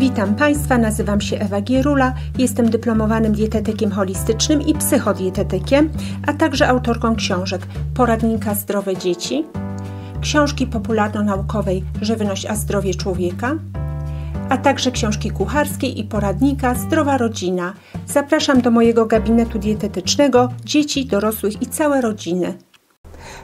Witam Państwa, nazywam się Ewa Gierula, jestem dyplomowanym dietetykiem holistycznym i psychodietetykiem, a także autorką książek Poradnika Zdrowe Dzieci, książki popularno-naukowej Żywność a zdrowie człowieka, a także książki kucharskiej i poradnika Zdrowa Rodzina. Zapraszam do mojego gabinetu dietetycznego dzieci, dorosłych i całe rodziny.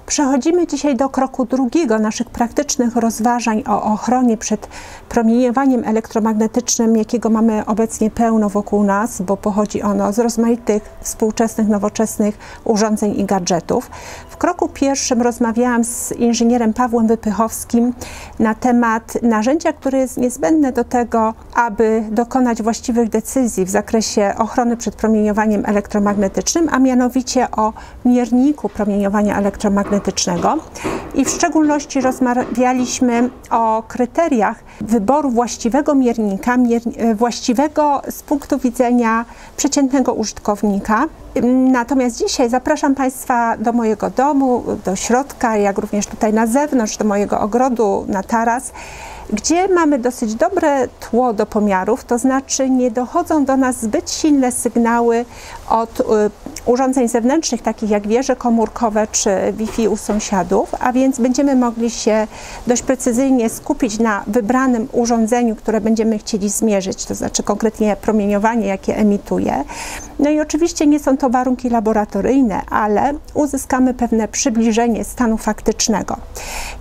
Przechodzimy dzisiaj do kroku drugiego naszych praktycznych rozważań o ochronie przed promieniowaniem elektromagnetycznym, jakiego mamy obecnie pełno wokół nas, bo pochodzi ono z rozmaitych współczesnych, nowoczesnych urządzeń i gadżetów. W kroku pierwszym rozmawiałam z inżynierem Pawłem Wypychowskim na temat narzędzia, które jest niezbędne do tego, aby dokonać właściwych decyzji w zakresie ochrony przed promieniowaniem elektromagnetycznym, a mianowicie o mierniku promieniowania elektromagnetycznego. I w szczególności rozmawialiśmy o kryteriach wyboru właściwego miernika, właściwego z punktu widzenia przeciętnego użytkownika. Natomiast dzisiaj zapraszam Państwa do mojego domu, do środka, jak również tutaj na zewnątrz, do mojego ogrodu na taras, gdzie mamy dosyć dobre tło do pomiarów, to znaczy nie dochodzą do nas zbyt silne sygnały od urządzeń zewnętrznych, takich jak wieże komórkowe czy Wi-Fi u sąsiadów, a więc będziemy mogli się dość precyzyjnie skupić na wybranym urządzeniu, które będziemy chcieli zmierzyć, to znaczy konkretnie promieniowanie, jakie emituje. No i oczywiście nie są to warunki laboratoryjne, ale uzyskamy pewne przybliżenie stanu faktycznego.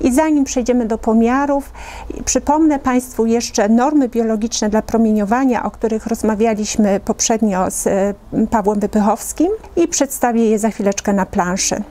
I zanim przejdziemy do pomiarów, przypomnę Państwu jeszcze normy biologiczne dla promieniowania, o których rozmawialiśmy poprzednio z Pawłem Wypychowskim i przedstawię je za chwileczkę na planszy.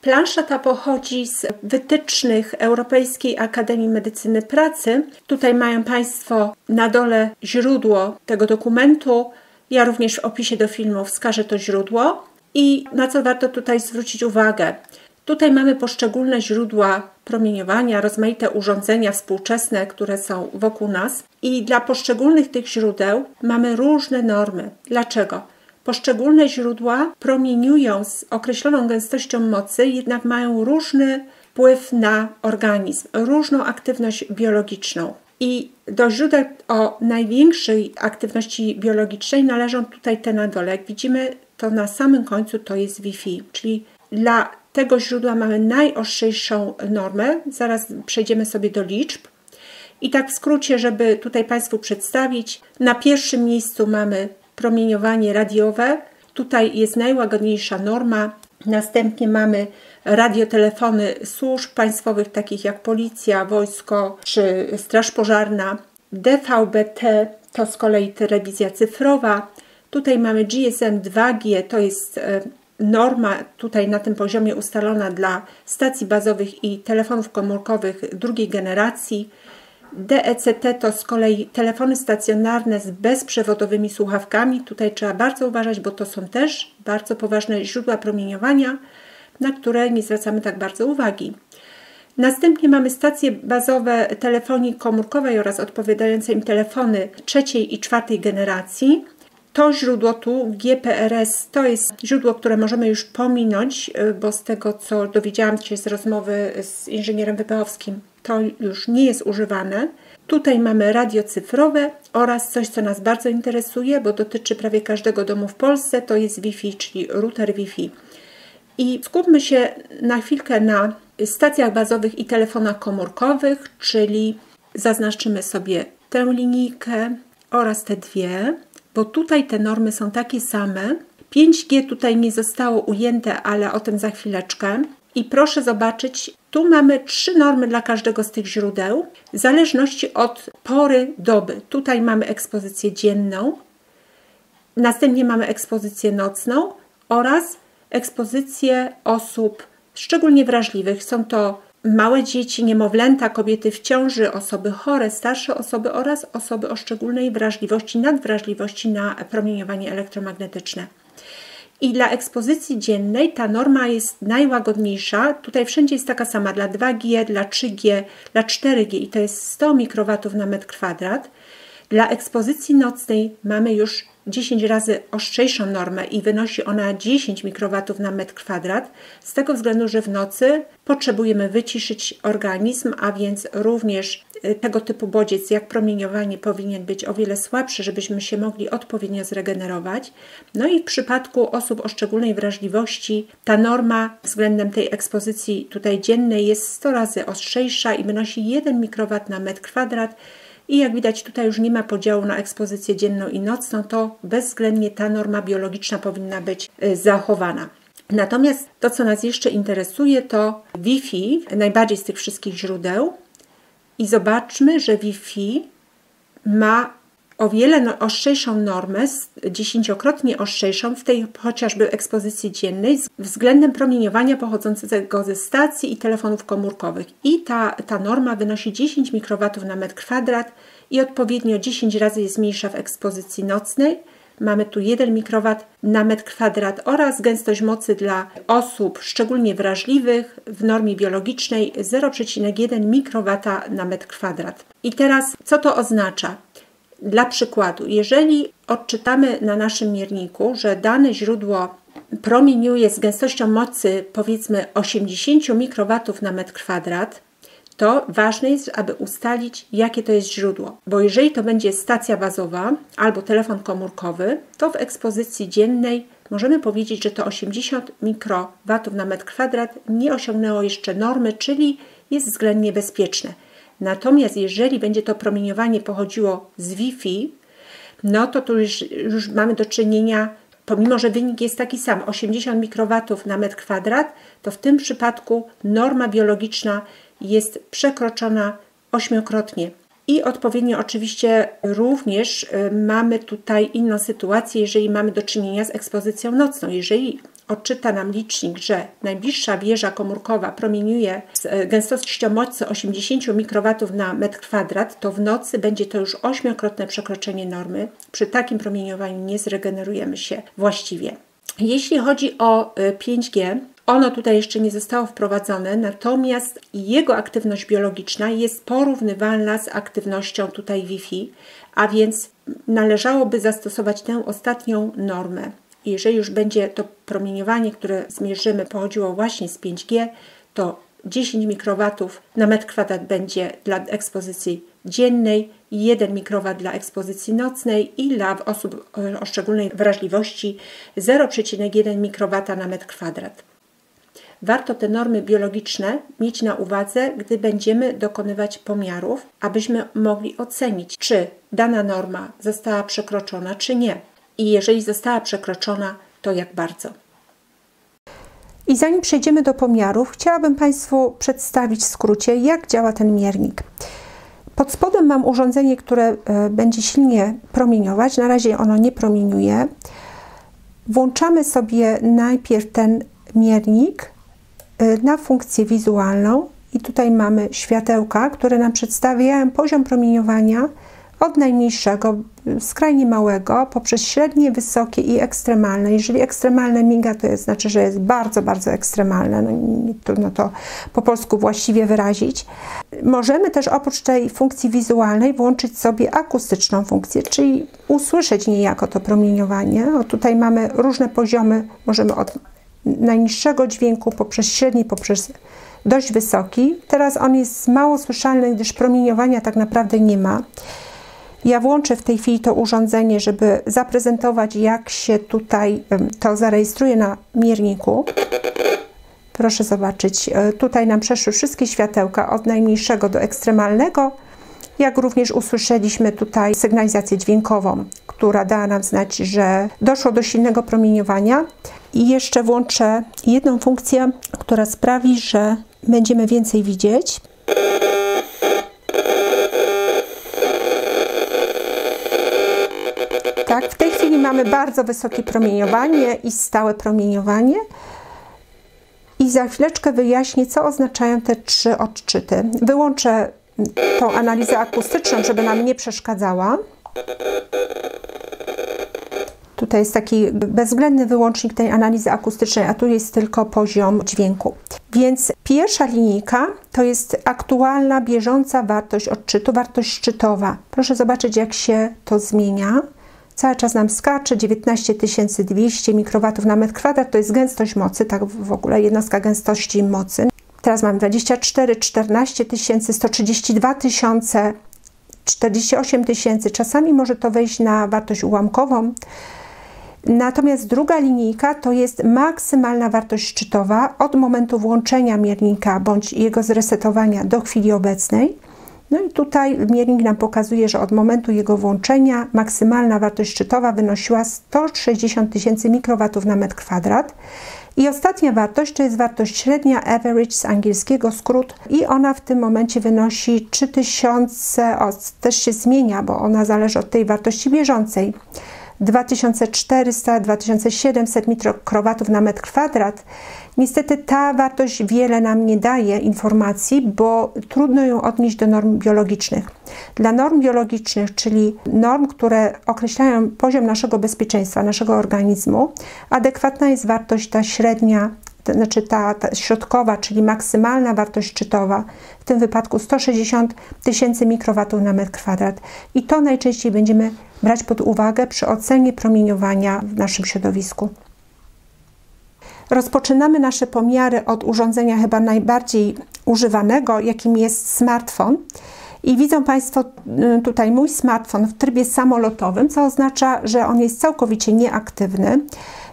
Plansza ta pochodzi z wytycznych Europejskiej Akademii Medycyny Pracy. Tutaj mają Państwo na dole źródło tego dokumentu. Ja również w opisie do filmu wskażę to źródło i na co warto tutaj zwrócić uwagę. Tutaj mamy poszczególne źródła promieniowania, rozmaite urządzenia współczesne, które są wokół nas i dla poszczególnych tych źródeł mamy różne normy. Dlaczego? Poszczególne źródła promieniują z określoną gęstością mocy, jednak mają różny wpływ na organizm, różną aktywność biologiczną. I do źródeł o największej aktywności biologicznej należą tutaj te na dole. Jak widzimy, to na samym końcu to jest Wi-Fi, czyli dla tego źródła mamy najostrzejszą normę. Zaraz przejdziemy sobie do liczb. I tak w skrócie, żeby tutaj Państwu przedstawić, na pierwszym miejscu mamy promieniowanie radiowe. Tutaj jest najłagodniejsza norma. Następnie mamy radiotelefony służb państwowych, takich jak policja, wojsko czy straż pożarna. DVB-T to z kolei telewizja cyfrowa. Tutaj mamy GSM 2G, to jest norma tutaj na tym poziomie ustalona dla stacji bazowych i telefonów komórkowych drugiej generacji. DECT to z kolei telefony stacjonarne z bezprzewodowymi słuchawkami. Tutaj trzeba bardzo uważać, bo to są też bardzo poważne źródła promieniowania, na które nie zwracamy tak bardzo uwagi. Następnie mamy stacje bazowe telefonii komórkowej oraz odpowiadające im telefony trzeciej i czwartej generacji. To źródło tu, GPRS, to jest źródło, które możemy już pominąć, bo z tego, co dowiedziałam się z rozmowy z inżynierem Wypychowskim, to już nie jest używane. Tutaj mamy radio cyfrowe oraz coś, co nas bardzo interesuje, bo dotyczy prawie każdego domu w Polsce, to jest Wi-Fi, czyli router Wi-Fi. I skupmy się na chwilkę na stacjach bazowych i telefonach komórkowych, czyli zaznaczymy sobie tę linijkę oraz te dwie, bo tutaj te normy są takie same. 5G tutaj nie zostało ujęte, ale o tym za chwileczkę. I proszę zobaczyć, tu mamy 3 normy dla każdego z tych źródeł, w zależności od pory doby. Tutaj mamy ekspozycję dzienną, następnie mamy ekspozycję nocną oraz ekspozycję osób szczególnie wrażliwych. Są to małe dzieci, niemowlęta, kobiety w ciąży, osoby chore, starsze osoby oraz osoby o szczególnej wrażliwości, nadwrażliwości na promieniowanie elektromagnetyczne. I dla ekspozycji dziennej ta norma jest najłagodniejsza. Tutaj wszędzie jest taka sama dla 2G, dla 3G, dla 4G i to jest 100 mikrowatów na metr kwadrat. Dla ekspozycji nocnej mamy już 10 razy ostrzejszą normę i wynosi ona 10 mikrowatów na metr kwadrat, z tego względu, że w nocy potrzebujemy wyciszyć organizm, a więc również tego typu bodziec jak promieniowanie powinien być o wiele słabszy, żebyśmy się mogli odpowiednio zregenerować. No i w przypadku osób o szczególnej wrażliwości ta norma względem tej ekspozycji tutaj dziennej jest 100 razy ostrzejsza i wynosi 1 mikrowat na metr kwadrat. I jak widać, tutaj już nie ma podziału na ekspozycję dzienną i nocną, to bezwzględnie ta norma biologiczna powinna być zachowana. Natomiast to, co nas jeszcze interesuje, to Wi-Fi, najbardziej z tych wszystkich źródeł. I zobaczmy, że Wi-Fi ma o wiele ostrzejszą normę, 10-krotnie ostrzejszą w tej chociażby ekspozycji dziennej względem promieniowania pochodzącego ze stacji i telefonów komórkowych. I ta norma wynosi 10 mikrowatów na metr kwadrat i odpowiednio 10 razy jest mniejsza w ekspozycji nocnej. Mamy tu 1 mikrowat na metr kwadrat oraz gęstość mocy dla osób szczególnie wrażliwych w normie biologicznej 0,1 mikrowata na metr kwadrat. I teraz co to oznacza? Dla przykładu, jeżeli odczytamy na naszym mierniku, że dane źródło promieniuje z gęstością mocy powiedzmy 80 mikrowatów na metr kwadrat, to ważne jest, aby ustalić, jakie to jest źródło. Bo jeżeli to będzie stacja bazowa albo telefon komórkowy, to w ekspozycji dziennej możemy powiedzieć, że to 80 mikrowatów na metr kwadrat nie osiągnęło jeszcze normy, czyli jest względnie bezpieczne. Natomiast jeżeli będzie to promieniowanie pochodziło z Wi-Fi, no to tu już mamy do czynienia, pomimo że wynik jest taki sam, 80 mikrowatów na metr kwadrat, to w tym przypadku norma biologiczna jest przekroczona 8-krotnie. I odpowiednio oczywiście również mamy tutaj inną sytuację, jeżeli mamy do czynienia z ekspozycją nocną. Jeżeli odczyta nam licznik, że najbliższa wieża komórkowa promieniuje z gęstością mocy 80 mikrowatów na metr kwadrat, to w nocy będzie to już 8-krotne przekroczenie normy. Przy takim promieniowaniu nie zregenerujemy się właściwie. Jeśli chodzi o 5G, ono tutaj jeszcze nie zostało wprowadzone, natomiast jego aktywność biologiczna jest porównywalna z aktywnością tutaj Wi-Fi, a więc należałoby zastosować tę ostatnią normę. Jeżeli już będzie to promieniowanie, które zmierzymy, pochodziło właśnie z 5G, to 10 mikrowatów na metr kwadrat będzie dla ekspozycji dziennej, 1 mikrowat dla ekspozycji nocnej i dla osób o szczególnej wrażliwości 0,1 mikrowata na metr kwadrat. Warto te normy biologiczne mieć na uwadze, gdy będziemy dokonywać pomiarów, abyśmy mogli ocenić, czy dana norma została przekroczona, czy nie. I jeżeli została przekroczona, to jak bardzo. I zanim przejdziemy do pomiarów, chciałabym Państwu przedstawić w skrócie, jak działa ten miernik. Pod spodem mam urządzenie, które będzie silnie promieniować. Na razie ono nie promieniuje. Włączamy sobie najpierw ten miernik na funkcję wizualną i tutaj mamy światełka, które nam przedstawiają poziom promieniowania od najmniejszego, skrajnie małego, poprzez średnie, wysokie i ekstremalne. Jeżeli ekstremalne miga, to znaczy, że jest bardzo, bardzo ekstremalne. No, nie trudno to po polsku właściwie wyrazić. Możemy też oprócz tej funkcji wizualnej włączyć sobie akustyczną funkcję, czyli usłyszeć niejako to promieniowanie. O, tutaj mamy różne poziomy, możemy od najniższego dźwięku poprzez średni, poprzez dość wysoki. Teraz on jest mało słyszalny, gdyż promieniowania tak naprawdę nie ma. Ja włączę w tej chwili to urządzenie, żeby zaprezentować, jak się tutaj to zarejestruje na mierniku. Proszę zobaczyć, tutaj nam przeszły wszystkie światełka od najmniejszego do ekstremalnego, jak również usłyszeliśmy tutaj sygnalizację dźwiękową, która dała nam znać, że doszło do silnego promieniowania. I jeszcze włączę jedną funkcję, która sprawi, że będziemy więcej widzieć. Tak, w tej chwili mamy bardzo wysokie promieniowanie i stałe promieniowanie. I za chwileczkę wyjaśnię, co oznaczają te 3 odczyty. Wyłączę tą analizę akustyczną, żeby nam nie przeszkadzała. Tutaj jest taki bezwzględny wyłącznik tej analizy akustycznej, a tu jest tylko poziom dźwięku. Więc pierwsza linijka to jest aktualna, bieżąca wartość odczytu, wartość szczytowa. Proszę zobaczyć, jak się to zmienia. Cały czas nam skacze 19 200 mikrowatów na metr kwadrat, to jest gęstość mocy, tak w ogóle jednostka gęstości mocy. Teraz mam 24, 14 tysięcy, 132 tysiące, 48 tysięcy, czasami może to wejść na wartość ułamkową. Natomiast druga linijka to jest maksymalna wartość szczytowa od momentu włączenia miernika bądź jego zresetowania do chwili obecnej. No i tutaj miernik nam pokazuje, że od momentu jego włączenia maksymalna wartość szczytowa wynosiła 160 tysięcy mikrowatów na metr kwadrat. I ostatnia wartość to jest wartość średnia, average z angielskiego, skrót, i ona w tym momencie wynosi 3000, też się zmienia, bo ona zależy od tej wartości bieżącej. 2400, 2700 mikrowatów na metr kwadrat. Niestety ta wartość wiele nam nie daje informacji, bo trudno ją odnieść do norm biologicznych. Dla norm biologicznych, czyli norm, które określają poziom naszego bezpieczeństwa, naszego organizmu, adekwatna jest wartość ta średnia, to znaczy ta środkowa, czyli maksymalna wartość szczytowa, w tym wypadku 160 tysięcy mikrowatów na metr kwadrat. I to najczęściej będziemy brać pod uwagę przy ocenie promieniowania w naszym środowisku. Rozpoczynamy nasze pomiary od urządzenia chyba najbardziej używanego, jakim jest smartfon. I widzą Państwo tutaj mój smartfon w trybie samolotowym, co oznacza, że on jest całkowicie nieaktywny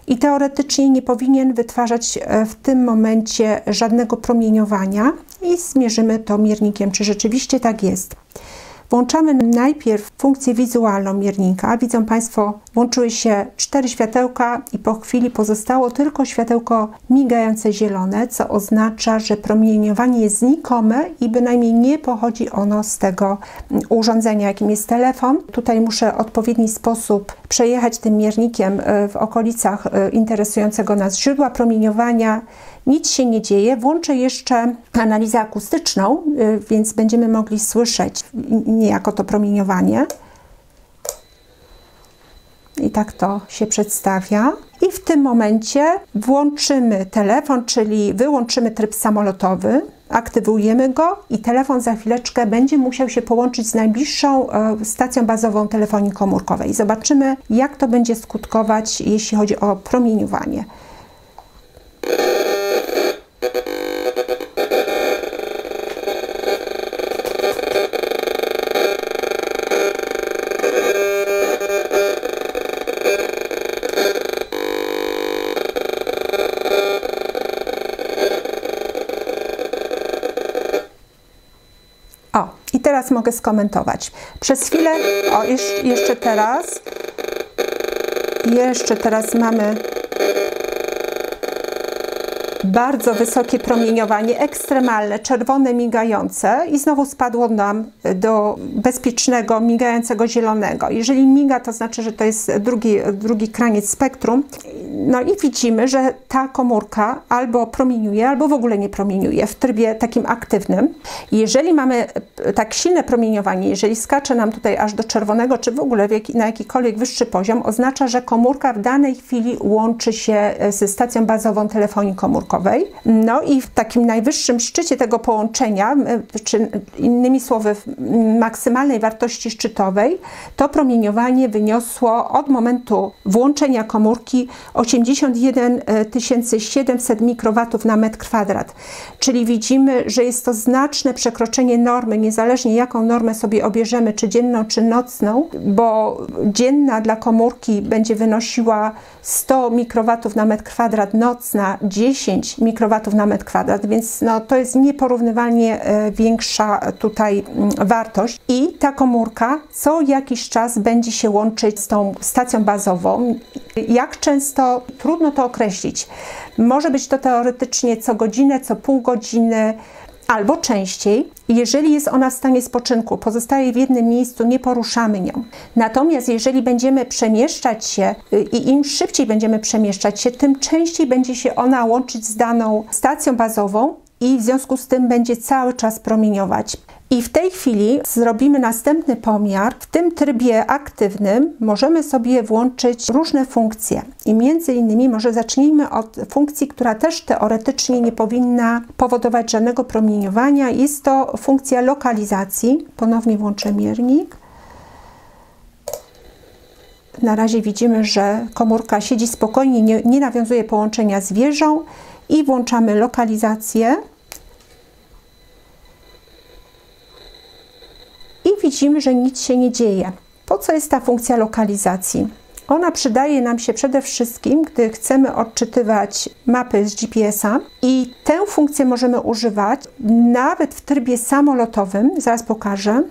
i teoretycznie nie powinien wytwarzać w tym momencie żadnego promieniowania i zmierzymy to miernikiem, czy rzeczywiście tak jest. Włączamy najpierw funkcję wizualną miernika. Widzą Państwo, włączyły się 4 światełka i po chwili pozostało tylko światełko migające zielone, co oznacza, że promieniowanie jest znikome i bynajmniej nie pochodzi ono z tego urządzenia, jakim jest telefon. Tutaj muszę w odpowiedni sposób przejechać tym miernikiem w okolicach interesującego nas źródła promieniowania. Nic się nie dzieje. Włączę jeszcze analizę akustyczną, więc będziemy mogli słyszeć niejako to promieniowanie. I tak to się przedstawia. I w tym momencie włączymy telefon, czyli wyłączymy tryb samolotowy, aktywujemy go i telefon za chwileczkę będzie musiał się połączyć z najbliższą stacją bazową telefonii komórkowej. Zobaczymy, jak to będzie skutkować, jeśli chodzi o promieniowanie. O, i teraz mogę skomentować. Przez chwilę, o, jeszcze teraz mamy bardzo wysokie promieniowanie, ekstremalne, czerwone, migające i znowu spadło nam do bezpiecznego, migającego zielonego. Jeżeli miga, to znaczy, że to jest drugi kraniec spektrum. No i widzimy, że ta komórka albo promieniuje, albo w ogóle nie promieniuje w trybie takim aktywnym. Jeżeli mamy tak silne promieniowanie, jeżeli skacze nam tutaj aż do czerwonego, czy w ogóle na jakikolwiek wyższy poziom, oznacza, że komórka w danej chwili łączy się ze stacją bazową telefonii komórkowej. No i w takim najwyższym szczycie tego połączenia, czy innymi słowy w maksymalnej wartości szczytowej, to promieniowanie wyniosło od momentu włączenia komórki 81 700 mikrowatów na metr kwadrat. Czyli widzimy, że jest to znaczne przekroczenie normy, niezależnie jaką normę sobie obierzemy, czy dzienną, czy nocną, bo dzienna dla komórki będzie wynosiła 100 mikrowatów na metr kwadrat, nocna 10 mikrowatów na metr kwadrat, więc no, to jest nieporównywalnie większa tutaj wartość i ta komórka co jakiś czas będzie się łączyć z tą stacją bazową. Jak często? Trudno to określić. Może być to teoretycznie co godzinę, co pół godziny, albo częściej. Jeżeli jest ona w stanie spoczynku, pozostaje w jednym miejscu, nie poruszamy nią. Natomiast jeżeli będziemy przemieszczać się i im szybciej będziemy przemieszczać się, tym częściej będzie się ona łączyć z daną stacją bazową i w związku z tym będzie cały czas promieniować. I w tej chwili zrobimy następny pomiar. W tym trybie aktywnym możemy sobie włączyć różne funkcje. I między innymi może zacznijmy od funkcji, która też teoretycznie nie powinna powodować żadnego promieniowania. Jest to funkcja lokalizacji. Ponownie włączę miernik. Na razie widzimy, że komórka siedzi spokojnie, nie nawiązuje połączenia z wieżą i włączamy lokalizację. I widzimy, że nic się nie dzieje. Po co jest ta funkcja lokalizacji? Ona przydaje nam się przede wszystkim, gdy chcemy odczytywać mapy z GPS-a i tę funkcję możemy używać nawet w trybie samolotowym. Zaraz pokażę.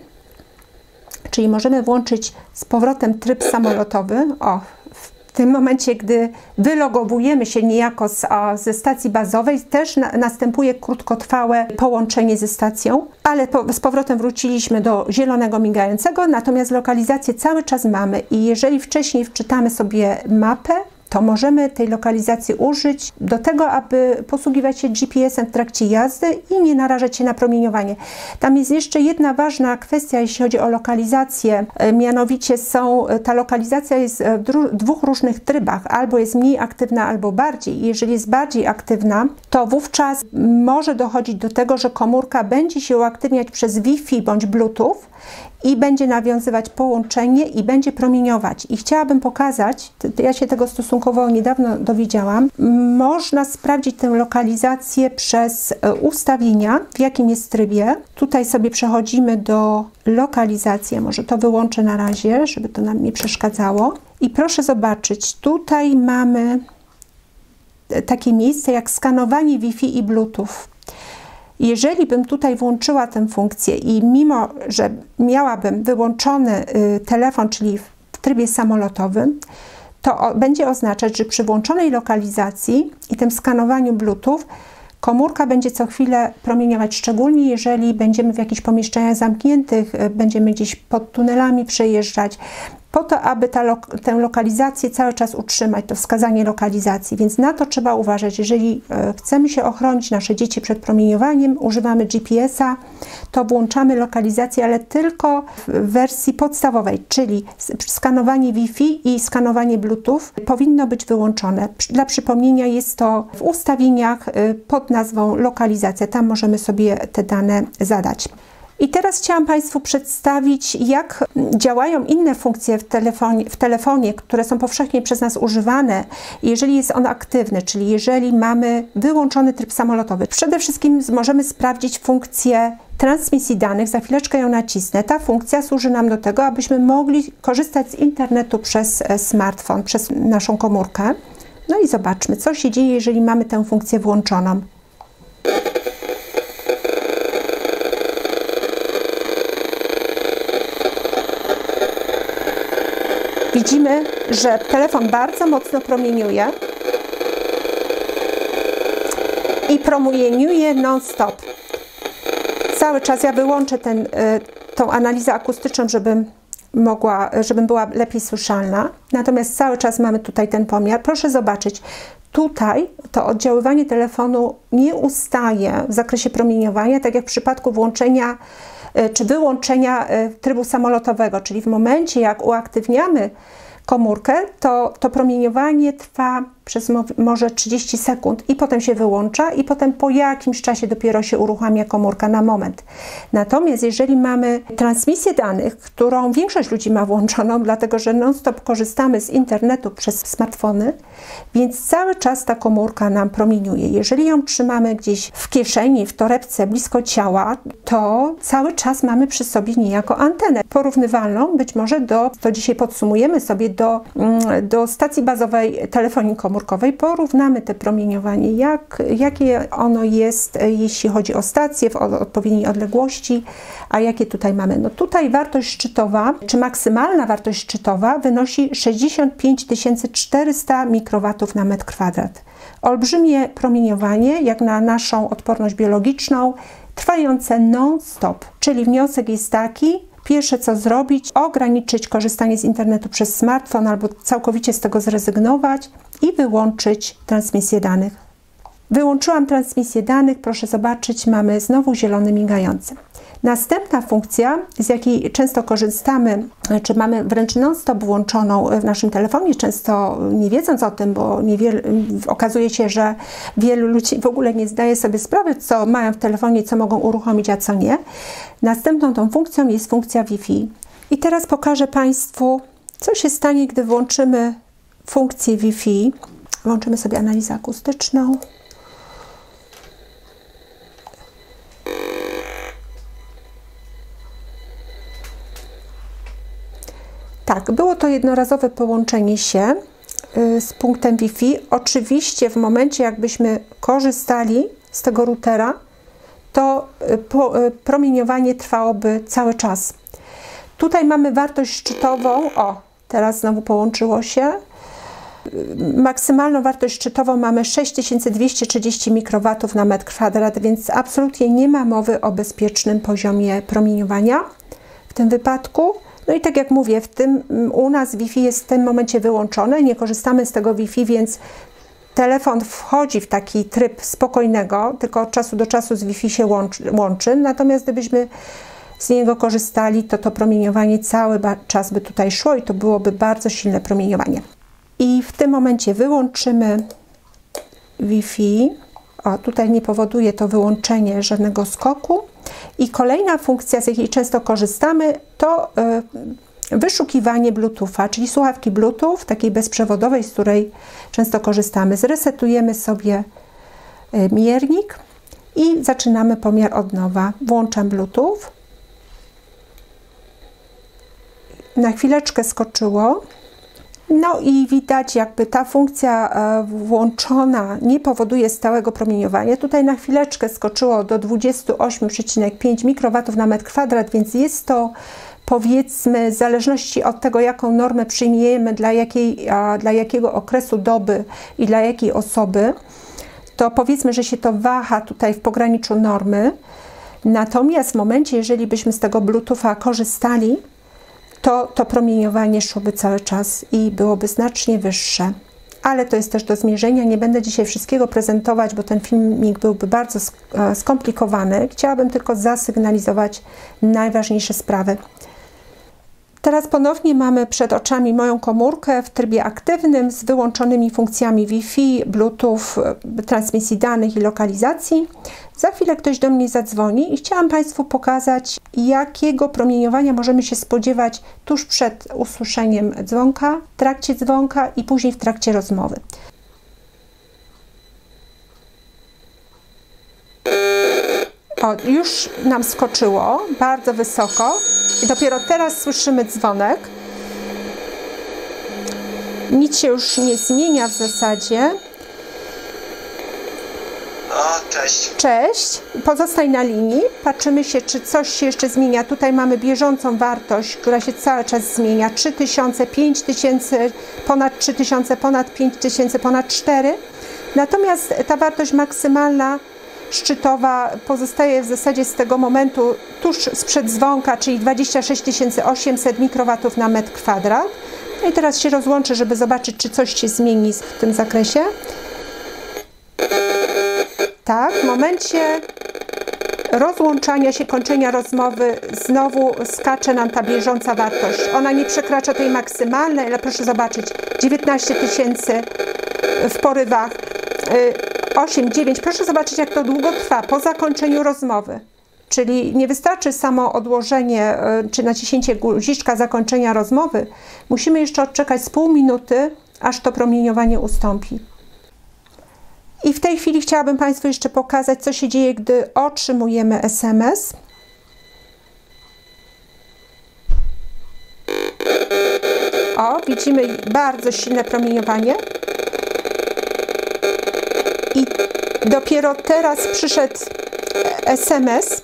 Czyli możemy włączyć z powrotem tryb samolotowy. W tym momencie, gdy wylogowujemy się niejako ze stacji bazowej, też następuje krótkotrwałe połączenie ze stacją, ale z powrotem wróciliśmy do zielonego migającego, natomiast lokalizację cały czas mamy i jeżeli wcześniej wczytamy sobie mapę, to możemy tej lokalizacji użyć do tego, aby posługiwać się GPS-em w trakcie jazdy i nie narażać się na promieniowanie. Tam jest jeszcze jedna ważna kwestia, jeśli chodzi o lokalizację, mianowicie ta lokalizacja jest w dwóch różnych trybach, albo jest mniej aktywna, albo bardziej. Jeżeli jest bardziej aktywna, to wówczas może dochodzić do tego, że komórka będzie się uaktywniać przez Wi-Fi bądź Bluetooth i będzie nawiązywać połączenie i będzie promieniować. I chciałabym pokazać, ja się tego stosunkowo niedawno dowiedziałam, można sprawdzić tę lokalizację przez ustawienia, w jakim jest trybie. Tutaj sobie przechodzimy do lokalizacji, może to wyłączę na razie, żeby to nam nie przeszkadzało. I proszę zobaczyć, tutaj mamy takie miejsce jak skanowanie Wi-Fi i Bluetooth. Jeżeli bym tutaj włączyła tę funkcję i mimo, że miałabym wyłączony telefon, czyli w trybie samolotowym, to będzie oznaczać, że przy włączonej lokalizacji i tym skanowaniu Bluetooth komórka będzie co chwilę promieniować, szczególnie jeżeli będziemy w jakichś pomieszczeniach zamkniętych, będziemy gdzieś pod tunelami przejeżdżać, po to, aby tę lokalizację cały czas utrzymać, to wskazanie lokalizacji. Więc na to trzeba uważać. Jeżeli chcemy się ochronić nasze dzieci przed promieniowaniem, używamy GPS-a, to włączamy lokalizację, ale tylko w wersji podstawowej, czyli skanowanie Wi-Fi i skanowanie Bluetooth powinno być wyłączone. Dla przypomnienia jest to w ustawieniach pod nazwą lokalizacja. Tam możemy sobie te dane zadać. I teraz chciałam Państwu przedstawić, jak działają inne funkcje w telefonie, które są powszechnie przez nas używane, jeżeli jest on aktywny, czyli jeżeli mamy wyłączony tryb samolotowy. Przede wszystkim możemy sprawdzić funkcję transmisji danych, za chwileczkę ją nacisnę. Ta funkcja służy nam do tego, abyśmy mogli korzystać z internetu przez smartfon, przez naszą komórkę. No i zobaczmy, co się dzieje, jeżeli mamy tę funkcję włączoną. Widzimy, że telefon bardzo mocno promieniuje i promieniuje non-stop. Cały czas ja wyłączę tą analizę akustyczną, żebym była lepiej słyszalna. Natomiast cały czas mamy tutaj ten pomiar. Proszę zobaczyć, tutaj to oddziaływanie telefonu nie ustaje w zakresie promieniowania, tak jak w przypadku włączenia czy wyłączenia trybu samolotowego, czyli w momencie, jak uaktywniamy komórkę, to promieniowanie trwa przez może 30 sekund i potem się wyłącza i potem po jakimś czasie dopiero się uruchamia komórka na moment. Natomiast jeżeli mamy transmisję danych, którą większość ludzi ma włączoną, dlatego że non-stop korzystamy z internetu przez smartfony, więc cały czas ta komórka nam promieniuje. Jeżeli ją trzymamy gdzieś w kieszeni, w torebce, blisko ciała, to cały czas mamy przy sobie niejako antenę porównywalną być może to dzisiaj podsumujemy sobie do stacji bazowej telefonii komórkowej, porównamy te promieniowanie, jakie ono jest, jeśli chodzi o stację w odpowiedniej odległości, a jakie tutaj mamy. No tutaj wartość szczytowa, czy maksymalna wartość szczytowa wynosi 65 400 mikrowatów na metr kwadrat. Olbrzymie promieniowanie, jak na naszą odporność biologiczną, trwające non-stop, czyli wniosek jest taki, pierwsze co zrobić, ograniczyć korzystanie z internetu przez smartfon albo całkowicie z tego zrezygnować i wyłączyć transmisję danych. Wyłączyłam transmisję danych, proszę zobaczyć, mamy znowu zielony migający. Następna funkcja, z jakiej często korzystamy, czy mamy wręcz non-stop włączoną w naszym telefonie, często nie wiedząc o tym, bo okazuje się, że wielu ludzi w ogóle nie zdaje sobie sprawy, co mają w telefonie, co mogą uruchomić, a co nie. Następną tą funkcją jest funkcja Wi-Fi. I teraz pokażę Państwu, co się stanie, gdy włączymy funkcję Wi-Fi. Włączymy sobie analizę akustyczną. Tak, było to jednorazowe połączenie się z punktem Wi-Fi. Oczywiście w momencie, jakbyśmy korzystali z tego routera, to promieniowanie trwałoby cały czas. Tutaj mamy wartość szczytową, o, teraz znowu połączyło się. Maksymalną wartość szczytową mamy 6230 mikrowatów na metr kwadrat, więc absolutnie nie ma mowy o bezpiecznym poziomie promieniowania w tym wypadku. No i tak jak mówię, u nas Wi-Fi jest w tym momencie wyłączone, nie korzystamy z tego Wi-Fi, więc telefon wchodzi w taki tryb spokojnego, tylko od czasu do czasu z Wi-Fi się łączy. Natomiast gdybyśmy z niego korzystali, to promieniowanie cały czas by tutaj szło i to byłoby bardzo silne promieniowanie. I w tym momencie wyłączymy Wi-Fi. O, tutaj nie powoduje to wyłączenie żadnego skoku. I kolejna funkcja, z jakiej często korzystamy, to wyszukiwanie Bluetootha, czyli słuchawki Bluetooth, takiej bezprzewodowej, z której często korzystamy. Zresetujemy sobie miernik i zaczynamy pomiar od nowa. Włączam Bluetooth. Na chwileczkę skoczyło. No i widać, jakby ta funkcja włączona nie powoduje stałego promieniowania. Tutaj na chwileczkę skoczyło do 28,5 mikrowatów na metr kwadrat, więc jest to, powiedzmy, w zależności od tego, jaką normę przyjmiemy, dla jakiego okresu doby i dla jakiej osoby, to powiedzmy, że się to waha tutaj w pograniczu normy. Natomiast w momencie, jeżeli byśmy z tego Bluetootha korzystali, to promieniowanie szłoby cały czas i byłoby znacznie wyższe. Ale to jest też do zmierzenia. Nie będę dzisiaj wszystkiego prezentować, bo ten filmik byłby bardzo skomplikowany. Chciałabym tylko zasygnalizować najważniejsze sprawy. Teraz ponownie mamy przed oczami moją komórkę w trybie aktywnym z wyłączonymi funkcjami Wi-Fi, Bluetooth, transmisji danych i lokalizacji. Za chwilę ktoś do mnie zadzwoni i chciałam Państwu pokazać, jakiego promieniowania możemy się spodziewać tuż przed usłyszeniem dzwonka, w trakcie dzwonka i później w trakcie rozmowy. O, już nam skoczyło bardzo wysoko i dopiero teraz słyszymy dzwonek. Nic się już nie zmienia w zasadzie. O, cześć. Cześć. Pozostań na linii. Patrzymy się, czy coś się jeszcze zmienia. Tutaj mamy bieżącą wartość, która się cały czas zmienia. 3000, 5000, ponad 3000, ponad 5000, ponad 4. Natomiast ta wartość maksymalna szczytowa pozostaje w zasadzie z tego momentu tuż sprzed dzwonka, czyli 26 800 mikrowatów na metr kwadrat. No i teraz się rozłączę, żeby zobaczyć, czy coś się zmieni w tym zakresie. Tak, w momencie rozłączania się, kończenia rozmowy znowu skacze nam ta bieżąca wartość. Ona nie przekracza tej maksymalnej, ale proszę zobaczyć, 19 000 w porywach, 8, 9. Proszę zobaczyć, jak to długo trwa po zakończeniu rozmowy. Czyli nie wystarczy samo odłożenie czy naciśnięcie guziczka zakończenia rozmowy. Musimy jeszcze odczekać z pół minuty, aż to promieniowanie ustąpi. I w tej chwili chciałabym Państwu jeszcze pokazać, co się dzieje, gdy otrzymujemy SMS. O, widzimy bardzo silne promieniowanie. I dopiero teraz przyszedł SMS.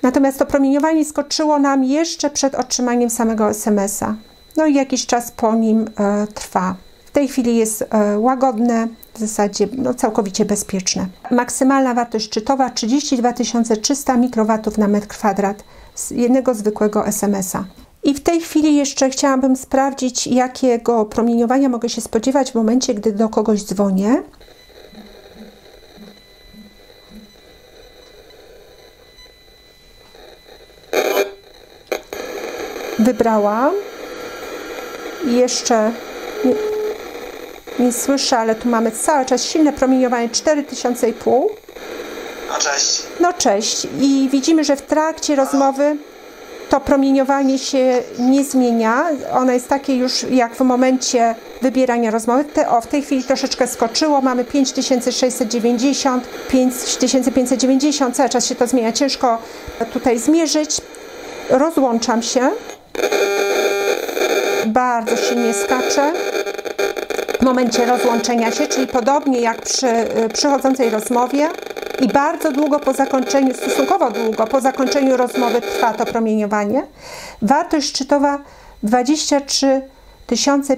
Natomiast to promieniowanie skoczyło nam jeszcze przed otrzymaniem samego SMS-a. No i jakiś czas po nim trwa. W tej chwili jest łagodne, w zasadzie całkowicie bezpieczne. Maksymalna wartość szczytowa 32 300 mikrowatów na metr kwadrat z jednego zwykłego SMS-a. I w tej chwili jeszcze chciałabym sprawdzić, jakiego promieniowania mogę się spodziewać w momencie, gdy do kogoś dzwonię. odebrałam. Jeszcze nie słyszę, ale tu mamy cały czas silne promieniowanie 4500. No cześć. No cześć. I widzimy, że w trakcie rozmowy to promieniowanie się nie zmienia. Ono jest takie już jak w momencie wybierania rozmowy. W tej chwili troszeczkę skoczyło. Mamy 5690, 5590. Cały czas się to zmienia. Ciężko tutaj zmierzyć. Rozłączam się. Bardzo silnie skacze w momencie rozłączenia się, czyli podobnie jak przy przychodzącej rozmowie. I bardzo długo po zakończeniu, stosunkowo długo po zakończeniu rozmowy trwa to promieniowanie. Wartość szczytowa 23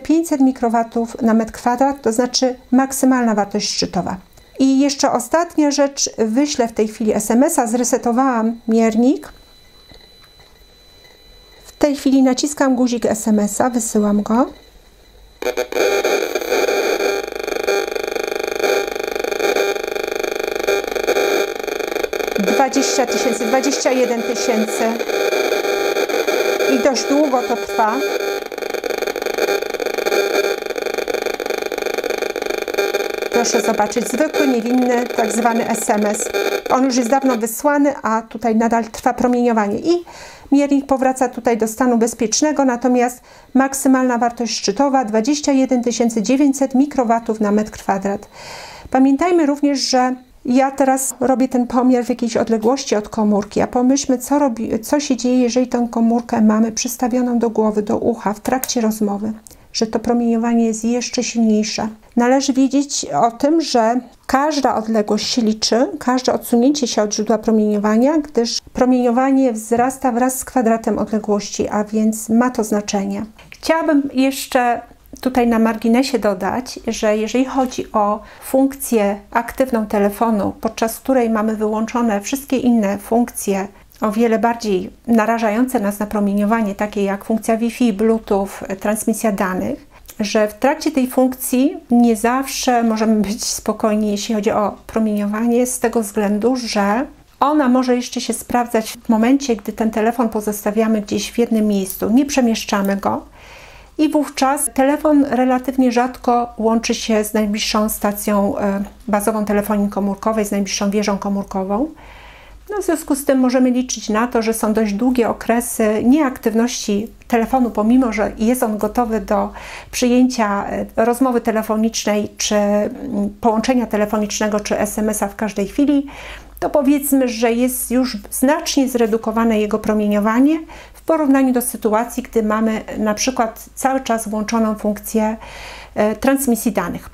500 mikrowatów na metr kwadrat, to znaczy maksymalna wartość szczytowa. I jeszcze ostatnia rzecz, wyślę w tej chwili SMS-a, zresetowałam miernik. W tej chwili naciskam guzik SMS-a, wysyłam go. ,000, 21 000 i dość długo to trwa. Proszę zobaczyć, zwykły, niewinny, tak zwany SMS. On już jest dawno wysłany, a tutaj nadal trwa promieniowanie i miernik powraca tutaj do stanu bezpiecznego, natomiast maksymalna wartość szczytowa 21 900 mikrowatów na metr kwadrat. Pamiętajmy również, że ja teraz robię ten pomiar w jakiejś odległości od komórki, a pomyślmy, co się dzieje, jeżeli tę komórkę mamy przystawioną do głowy, do ucha w trakcie rozmowy, że to promieniowanie jest jeszcze silniejsze. Należy wiedzieć o tym, że każda odległość się liczy, każde odsunięcie się od źródła promieniowania, gdyż promieniowanie wzrasta wraz z kwadratem odległości, a więc ma to znaczenie. Chciałabym jeszcze tutaj na marginesie dodać, że jeżeli chodzi o funkcję aktywną telefonu, podczas której mamy wyłączone wszystkie inne funkcje o wiele bardziej narażające nas na promieniowanie, takie jak funkcja Wi-Fi, Bluetooth, transmisja danych, że w trakcie tej funkcji nie zawsze możemy być spokojni, jeśli chodzi o promieniowanie, z tego względu, że ona może jeszcze się sprawdzać w momencie, gdy ten telefon pozostawiamy gdzieś w jednym miejscu, nie przemieszczamy go. I wówczas telefon relatywnie rzadko łączy się z najbliższą stacją bazową telefonii komórkowej, z najbliższą wieżą komórkową. No, w związku z tym możemy liczyć na to, że są dość długie okresy nieaktywności telefonu, pomimo że jest on gotowy do przyjęcia rozmowy telefonicznej, czy połączenia telefonicznego, czy SMS-a w każdej chwili, to powiedzmy, że jest już znacznie zredukowane jego promieniowanie w porównaniu do sytuacji, gdy mamy na przykład cały czas włączoną funkcję transmisji danych.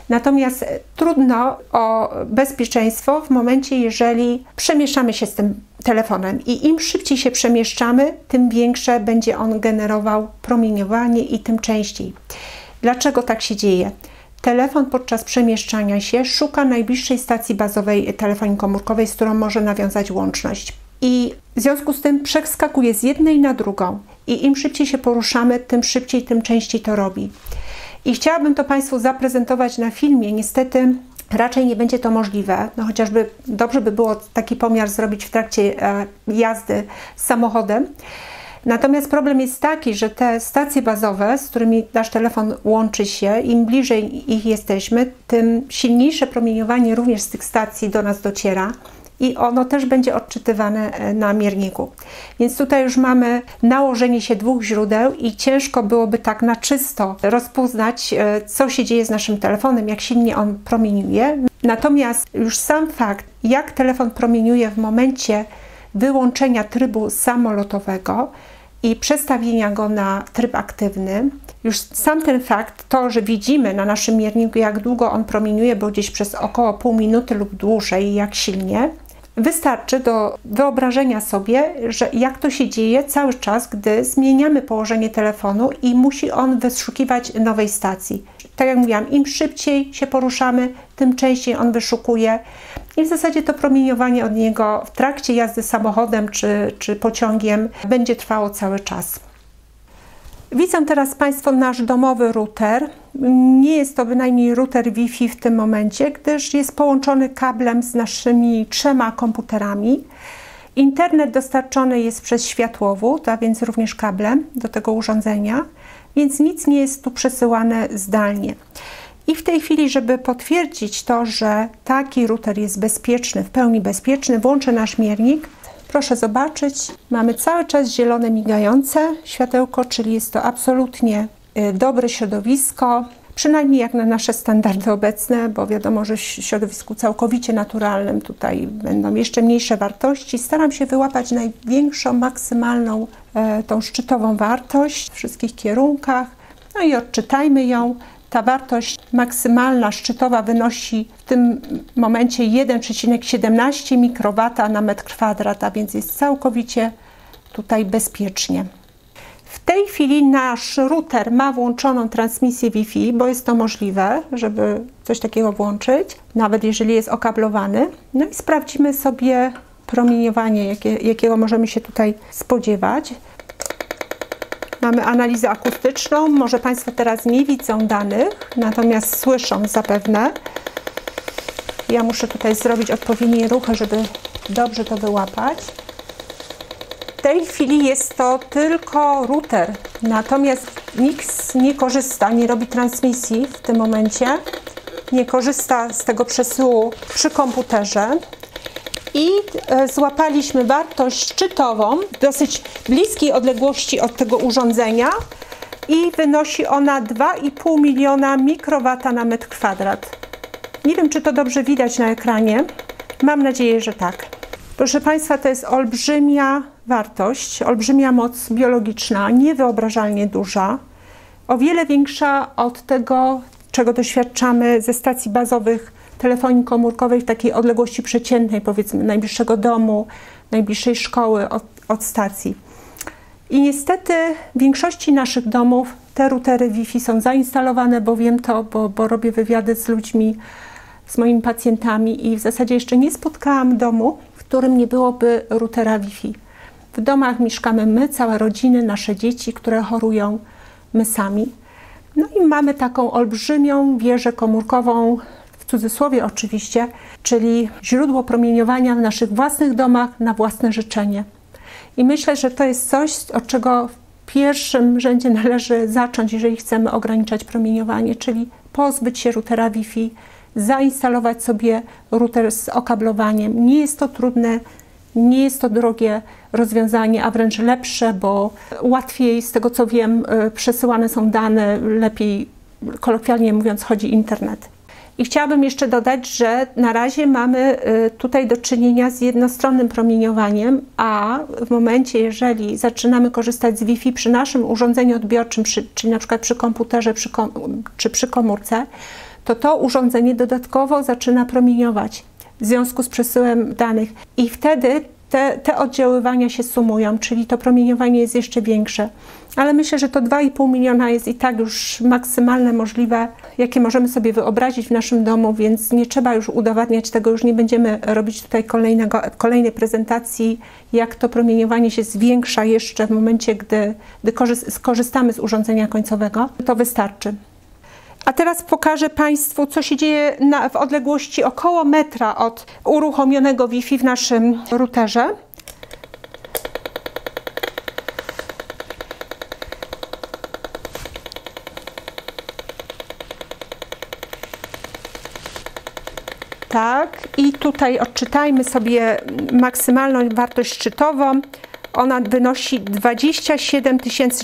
Natomiast trudno o bezpieczeństwo w momencie, jeżeli przemieszczamy się z tym telefonem i im szybciej się przemieszczamy, tym większe będzie on generował promieniowanie i tym częściej. Dlaczego tak się dzieje? Telefon podczas przemieszczania się szuka najbliższej stacji bazowej telefonii komórkowej, z którą może nawiązać łączność. I w związku z tym przeskakuje z jednej na drugą i im szybciej się poruszamy, tym szybciej, tym częściej to robi. I chciałabym to Państwu zaprezentować na filmie. Niestety raczej nie będzie to możliwe, no chociażby dobrze by było taki pomiar zrobić w trakcie jazdy samochodem. Natomiast problem jest taki, że te stacje bazowe, z którymi nasz telefon łączy się, im bliżej ich jesteśmy, tym silniejsze promieniowanie również z tych stacji do nas dociera i ono też będzie odczytywane na mierniku. Więc tutaj już mamy nałożenie się dwóch źródeł i ciężko byłoby tak na czysto rozpoznać, co się dzieje z naszym telefonem, jak silnie on promieniuje. Natomiast już sam fakt, jak telefon promieniuje w momencie wyłączenia trybu samolotowego i przestawienia go na tryb aktywny, już sam ten fakt, to, że widzimy na naszym mierniku, jak długo on promieniuje, bo gdzieś przez około pół minuty lub dłużej, jak silnie, wystarczy do wyobrażenia sobie, że jak to się dzieje cały czas, gdy zmieniamy położenie telefonu i musi on wyszukiwać nowej stacji. Tak jak mówiłam, im szybciej się poruszamy, tym częściej on wyszukuje i w zasadzie to promieniowanie od niego w trakcie jazdy samochodem czy pociągiem będzie trwało cały czas. Widzą teraz Państwo nasz domowy router. Nie jest to bynajmniej router Wi-Fi w tym momencie, gdyż jest połączony kablem z naszymi 3 komputerami Internet dostarczony jest przez światłowód, a więc również kablem do tego urządzenia, więc nic nie jest tu przesyłane zdalnie. I w tej chwili, żeby potwierdzić to, że taki router jest bezpieczny, w pełni bezpieczny, włączę nasz miernik. Proszę zobaczyć, mamy cały czas zielone migające światełko, czyli jest to absolutnie dobre środowisko, przynajmniej jak na nasze standardy obecne, bo wiadomo, że w środowisku całkowicie naturalnym tutaj będą jeszcze mniejsze wartości. Staram się wyłapać największą, maksymalną, tą szczytową wartość w wszystkich kierunkach. No i odczytajmy ją. Ta wartość maksymalna, szczytowa wynosi w tym momencie 1,17 mikrowata na metr kwadrat, a więc jest całkowicie tutaj bezpiecznie. W tej chwili nasz router ma włączoną transmisję Wi-Fi, bo jest to możliwe, żeby coś takiego włączyć, nawet jeżeli jest okablowany. No i sprawdzimy sobie promieniowanie, jakiego możemy się tutaj spodziewać. Mamy analizę akustyczną, może Państwo teraz nie widzą danych, natomiast słyszą zapewne. Ja muszę tutaj zrobić odpowiednie ruchy, żeby dobrze to wyłapać. W tej chwili jest to tylko router, natomiast nikt nie korzysta, nie robi transmisji w tym momencie, nie korzysta z tego przesyłu przy komputerze. I złapaliśmy wartość szczytową w dosyć bliskiej odległości od tego urządzenia i wynosi ona 2,5 miliona mikrowata na metr kwadrat. Nie wiem, czy to dobrze widać na ekranie. Mam nadzieję, że tak. Proszę Państwa, to jest olbrzymia wartość, olbrzymia moc biologiczna, niewyobrażalnie duża. O wiele większa od tego, czego doświadczamy ze stacji bazowych telefonii komórkowej w takiej odległości przeciętnej, powiedzmy najbliższego domu, najbliższej szkoły od stacji. I niestety w większości naszych domów te routery Wi-Fi są zainstalowane, bo wiem to, bo robię wywiady z ludźmi, z moimi pacjentami i w zasadzie jeszcze nie spotkałam domu, w którym nie byłoby routera Wi-Fi. W domach mieszkamy my, całe rodziny, nasze dzieci, które chorują, my sami. No i mamy taką olbrzymią wieżę komórkową, w cudzysłowie oczywiście, czyli źródło promieniowania w naszych własnych domach na własne życzenie. I myślę, że to jest coś, od czego w pierwszym rzędzie należy zacząć, jeżeli chcemy ograniczać promieniowanie, czyli pozbyć się routera Wi-Fi, zainstalować sobie router z okablowaniem. Nie jest to trudne, nie jest to drogie rozwiązanie, a wręcz lepsze, bo łatwiej, z tego co wiem, przesyłane są dane, lepiej, kolokwialnie mówiąc, chodzi internet. I chciałabym jeszcze dodać, że na razie mamy tutaj do czynienia z jednostronnym promieniowaniem, a w momencie, jeżeli zaczynamy korzystać z Wi-Fi przy naszym urządzeniu odbiorczym, czyli na przykład przy komputerze czy przy komórce, to urządzenie dodatkowo zaczyna promieniować w związku z przesyłem danych i wtedy te oddziaływania się sumują, czyli to promieniowanie jest jeszcze większe. Ale myślę, że to 2,5 miliona jest i tak już maksymalne możliwe, jakie możemy sobie wyobrazić w naszym domu, więc nie trzeba już udowadniać tego, już nie będziemy robić tutaj kolejnej prezentacji, jak to promieniowanie się zwiększa jeszcze w momencie, gdy skorzystamy z urządzenia końcowego. To wystarczy. A teraz pokażę Państwu, co się dzieje w odległości około metra od uruchomionego Wi-Fi w naszym routerze. Tak, i tutaj odczytajmy sobie maksymalną wartość szczytową. Ona wynosi 27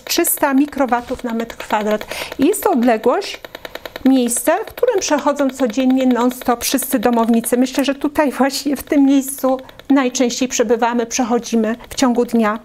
300 mikrowatów na metr kwadrat. I jest to odległość, miejsce, w którym przechodzą codziennie non-stop wszyscy domownicy. Myślę, że tutaj właśnie w tym miejscu najczęściej przebywamy, przechodzimy w ciągu dnia.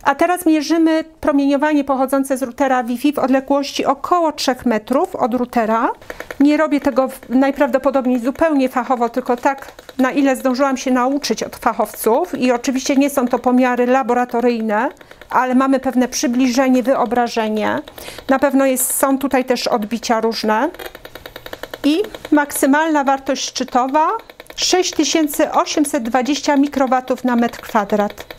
A teraz mierzymy promieniowanie pochodzące z routera Wi-Fi w odległości około 3 metrów od routera. Nie robię tego najprawdopodobniej zupełnie fachowo, tylko tak, na ile zdążyłam się nauczyć od fachowców. I oczywiście nie są to pomiary laboratoryjne, ale mamy pewne przybliżenie, wyobrażenie. Na pewno są tutaj też odbicia różne. I maksymalna wartość szczytowa 6820 mikrowatów na metr kwadrat.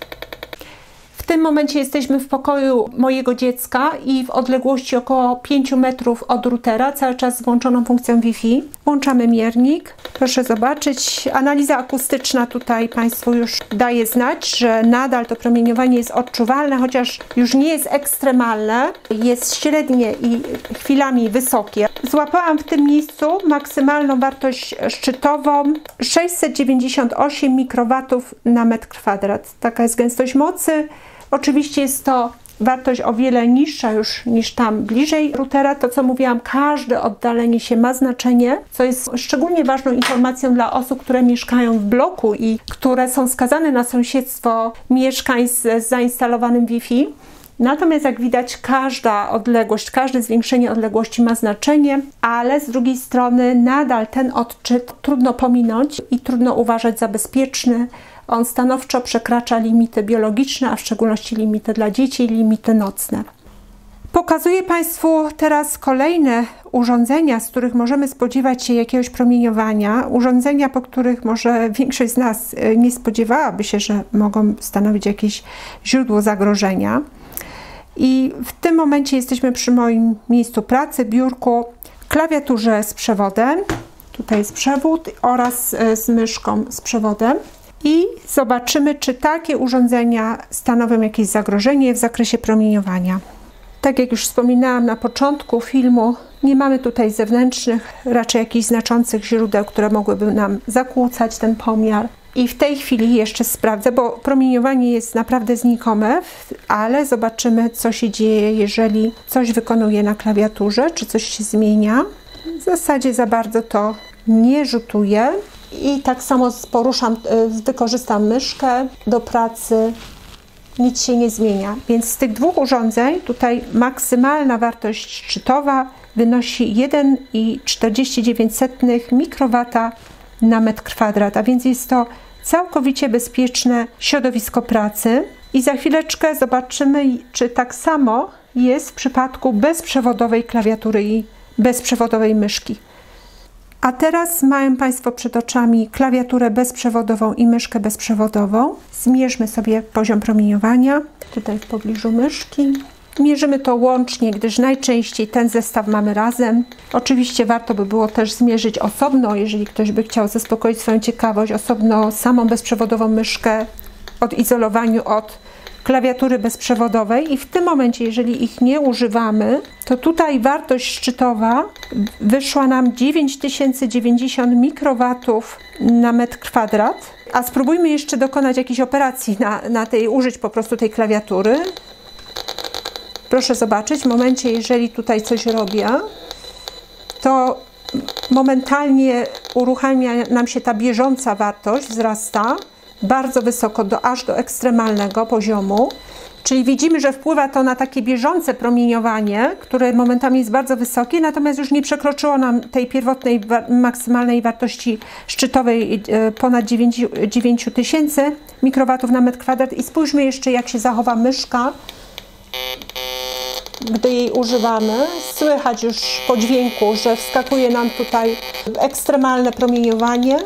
W tym momencie jesteśmy w pokoju mojego dziecka i w odległości około 5 metrów od routera, cały czas z włączoną funkcją Wi-Fi. Włączamy miernik. Proszę zobaczyć, analiza akustyczna tutaj Państwu już daje znać, że nadal to promieniowanie jest odczuwalne, chociaż już nie jest ekstremalne, jest średnie i chwilami wysokie. Złapałam w tym miejscu maksymalną wartość szczytową 698 mikrowatów na metr kwadrat. Taka jest gęstość mocy. Oczywiście jest to wartość o wiele niższa już niż tam bliżej routera. To, co mówiłam, każde oddalenie się ma znaczenie, co jest szczególnie ważną informacją dla osób, które mieszkają w bloku i które są skazane na sąsiedztwo mieszkań z zainstalowanym Wi-Fi. Natomiast jak widać, każda odległość, każde zwiększenie odległości ma znaczenie, ale z drugiej strony nadal ten odczyt trudno pominąć i trudno uważać za bezpieczny. On stanowczo przekracza limity biologiczne, a w szczególności limity dla dzieci i limity nocne. Pokazuję Państwu teraz kolejne urządzenia, z których możemy spodziewać się jakiegoś promieniowania. Urządzenia, po których może większość z nas nie spodziewałaby się, że mogą stanowić jakieś źródło zagrożenia. I w tym momencie jesteśmy przy moim miejscu pracy, biurku, klawiaturze z przewodem. Tutaj jest przewód oraz z myszką z przewodem. I zobaczymy, czy takie urządzenia stanowią jakieś zagrożenie w zakresie promieniowania. Tak jak już wspominałam na początku filmu, nie mamy tutaj zewnętrznych, raczej jakichś znaczących źródeł, które mogłyby nam zakłócać ten pomiar. I w tej chwili jeszcze sprawdzę, bo promieniowanie jest naprawdę znikome, ale zobaczymy, co się dzieje, jeżeli coś wykonuję na klawiaturze, czy coś się zmienia. W zasadzie za bardzo to nie rzutuje. I tak samo wykorzystam myszkę do pracy, nic się nie zmienia. Więc z tych dwóch urządzeń tutaj maksymalna wartość szczytowa wynosi 1,49 mikrowata na metr kwadrat, a więc jest to całkowicie bezpieczne środowisko pracy. I za chwileczkę zobaczymy, czy tak samo jest w przypadku bezprzewodowej klawiatury i bezprzewodowej myszki. A teraz mają Państwo przed oczami klawiaturę bezprzewodową i myszkę bezprzewodową. Zmierzmy sobie poziom promieniowania, tutaj w pobliżu myszki. Mierzymy to łącznie, gdyż najczęściej ten zestaw mamy razem. Oczywiście warto by było też zmierzyć osobno, jeżeli ktoś by chciał zaspokoić swoją ciekawość, osobno samą bezprzewodową myszkę w odizolowaniu od klawiatury bezprzewodowej. I w tym momencie, jeżeli ich nie używamy, to tutaj wartość szczytowa wyszła nam 9090 mikrowatów na metr kwadrat. A spróbujmy jeszcze dokonać jakiejś operacji użyć po prostu tej klawiatury. Proszę zobaczyć, w momencie, jeżeli tutaj coś robię, to momentalnie uruchamia nam się ta bieżąca wartość, wzrasta bardzo wysoko, aż do ekstremalnego poziomu. Czyli widzimy, że wpływa to na takie bieżące promieniowanie, które momentami jest bardzo wysokie, natomiast już nie przekroczyło nam tej pierwotnej maksymalnej wartości szczytowej ponad 9000 mikrowatów na metr kwadrat. I spójrzmy jeszcze, jak się zachowa myszka, gdy jej używamy. Słychać już po dźwięku, że wskakuje nam tutaj ekstremalne promieniowanie.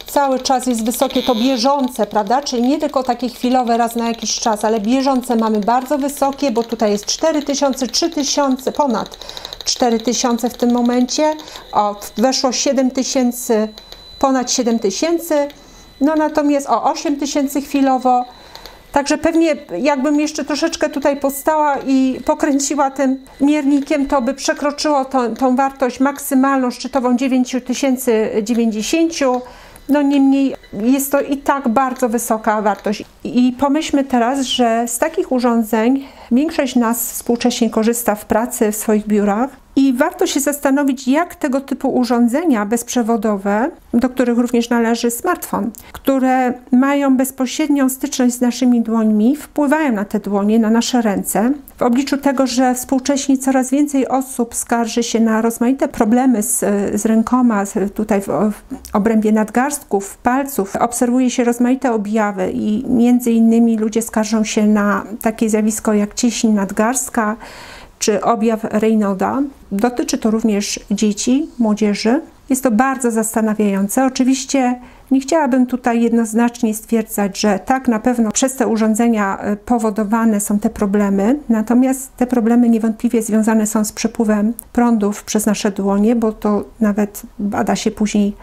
Cały czas jest wysokie, to bieżące, prawda? Czyli nie tylko takie chwilowe raz na jakiś czas, ale bieżące mamy bardzo wysokie, bo tutaj jest 4000, 3000, ponad 4000 w tym momencie. Weszło 7000, ponad 7000, no natomiast 8000 chwilowo. Także pewnie jakbym jeszcze troszeczkę tutaj postała i pokręciła tym miernikiem, to by przekroczyło tą wartość maksymalną szczytową 9090. No niemniej jest to i tak bardzo wysoka wartość. I pomyślmy teraz, że z takich urządzeń większość nas współcześnie korzysta w pracy, w swoich biurach. I warto się zastanowić, jak tego typu urządzenia bezprzewodowe, do których również należy smartfon, które mają bezpośrednią styczność z naszymi dłońmi, wpływają na te dłonie, na nasze ręce. W obliczu tego, że współcześnie coraz więcej osób skarży się na rozmaite problemy z rękoma, tutaj w obrębie nadgarstków, palców, obserwuje się rozmaite objawy i między innymi ludzie skarżą się na takie zjawisko jak cieśń nadgarstka, czy objaw Raynauda. Dotyczy to również dzieci, młodzieży. Jest to bardzo zastanawiające. Oczywiście nie chciałabym tutaj jednoznacznie stwierdzać, że tak, na pewno przez te urządzenia powodowane są te problemy, natomiast te problemy niewątpliwie związane są z przepływem prądów przez nasze dłonie, bo to nawet bada się później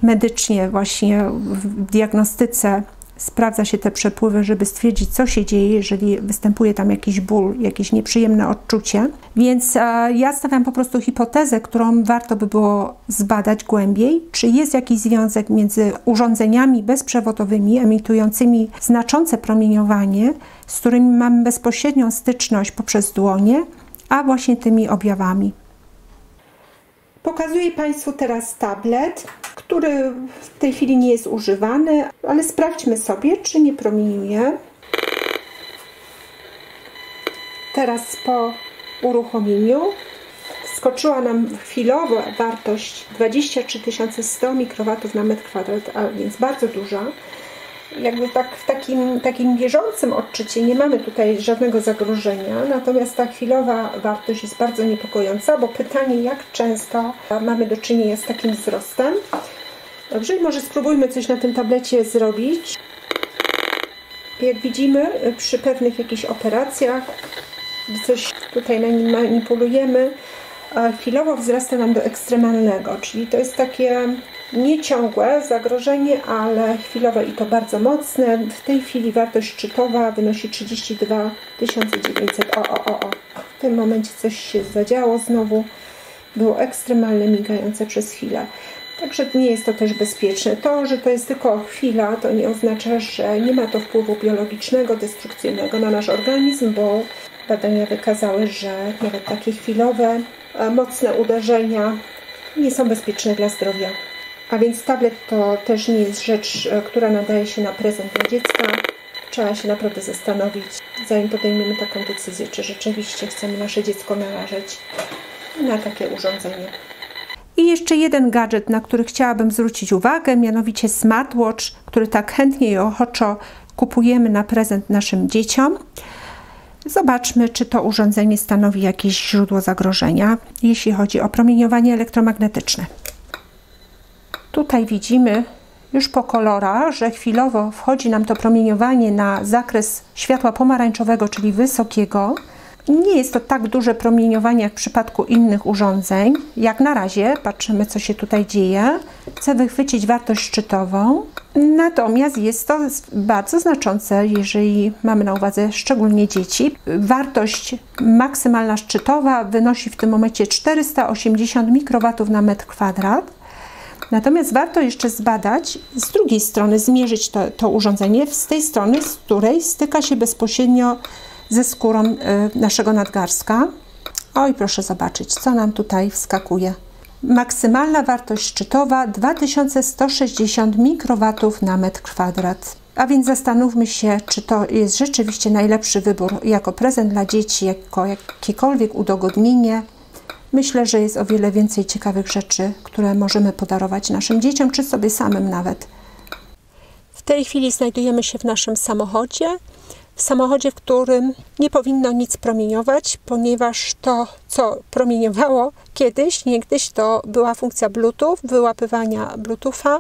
medycznie, właśnie w diagnostyce sprawdza się te przepływy, żeby stwierdzić, co się dzieje, jeżeli występuje tam jakiś ból, jakieś nieprzyjemne odczucie. Więc ja stawiam po prostu hipotezę, którą warto by było zbadać głębiej, czy jest jakiś związek między urządzeniami bezprzewodowymi emitującymi znaczące promieniowanie, z którymi mamy bezpośrednią styczność poprzez dłonie, a właśnie tymi objawami. Pokazuję Państwu teraz tablet, który w tej chwili nie jest używany, ale sprawdźmy sobie, czy nie promieniuje. Teraz po uruchomieniu skoczyła nam chwilowo wartość 23 100 mikrowatów na metr kwadrat, a więc bardzo duża. Jakby tak w takim bieżącym odczycie nie mamy tutaj żadnego zagrożenia, natomiast ta chwilowa wartość jest bardzo niepokojąca, bo pytanie, jak często mamy do czynienia z takim wzrostem. Dobrze, i może spróbujmy coś na tym tablecie zrobić. Jak widzimy, przy pewnych jakichś operacjach, gdy coś tutaj na nim manipulujemy, chwilowo wzrasta nam do ekstremalnego, czyli to jest takie nieciągłe zagrożenie, ale chwilowe i to bardzo mocne. W tej chwili wartość szczytowa wynosi 32 900. W tym momencie coś się zadziało znowu. Było ekstremalne, migające przez chwilę. Także nie jest to też bezpieczne. To, że to jest tylko chwila, to nie oznacza, że nie ma to wpływu biologicznego, destrukcyjnego na nasz organizm, bo badania wykazały, że nawet takie chwilowe, mocne uderzenia nie są bezpieczne dla zdrowia. A więc tablet to też nie jest rzecz, która nadaje się na prezent dla dziecka. Trzeba się naprawdę zastanowić, zanim podejmiemy taką decyzję, czy rzeczywiście chcemy nasze dziecko narażać na takie urządzenie. I jeszcze jeden gadżet, na który chciałabym zwrócić uwagę, mianowicie smartwatch, który tak chętnie i ochoczo kupujemy na prezent naszym dzieciom. Zobaczmy, czy to urządzenie stanowi jakieś źródło zagrożenia, jeśli chodzi o promieniowanie elektromagnetyczne. Tutaj widzimy już po kolorach, że chwilowo wchodzi nam to promieniowanie na zakres światła pomarańczowego, czyli wysokiego. Nie jest to tak duże promieniowanie jak w przypadku innych urządzeń. Jak na razie, patrzymy, co się tutaj dzieje. Chcę wychwycić wartość szczytową. Natomiast jest to bardzo znaczące, jeżeli mamy na uwadze szczególnie dzieci. Wartość maksymalna szczytowa wynosi w tym momencie 480 mikrowatów na metr kwadrat. Natomiast warto jeszcze zbadać, z drugiej strony zmierzyć to urządzenie, z tej strony, z której styka się bezpośrednio ze skórą naszego nadgarstka. Oj, proszę zobaczyć, co nam tutaj wskakuje. Maksymalna wartość szczytowa 2160 mikrowatów na metr kwadrat. A więc zastanówmy się, czy to jest rzeczywiście najlepszy wybór jako prezent dla dzieci, jako jakiekolwiek udogodnienie. Myślę, że jest o wiele więcej ciekawych rzeczy, które możemy podarować naszym dzieciom, czy sobie samym nawet. W tej chwili znajdujemy się w naszym samochodzie. W samochodzie, w którym nie powinno nic promieniować, ponieważ to, co promieniowało niegdyś, to była funkcja Bluetooth, wyłapywania Bluetootha.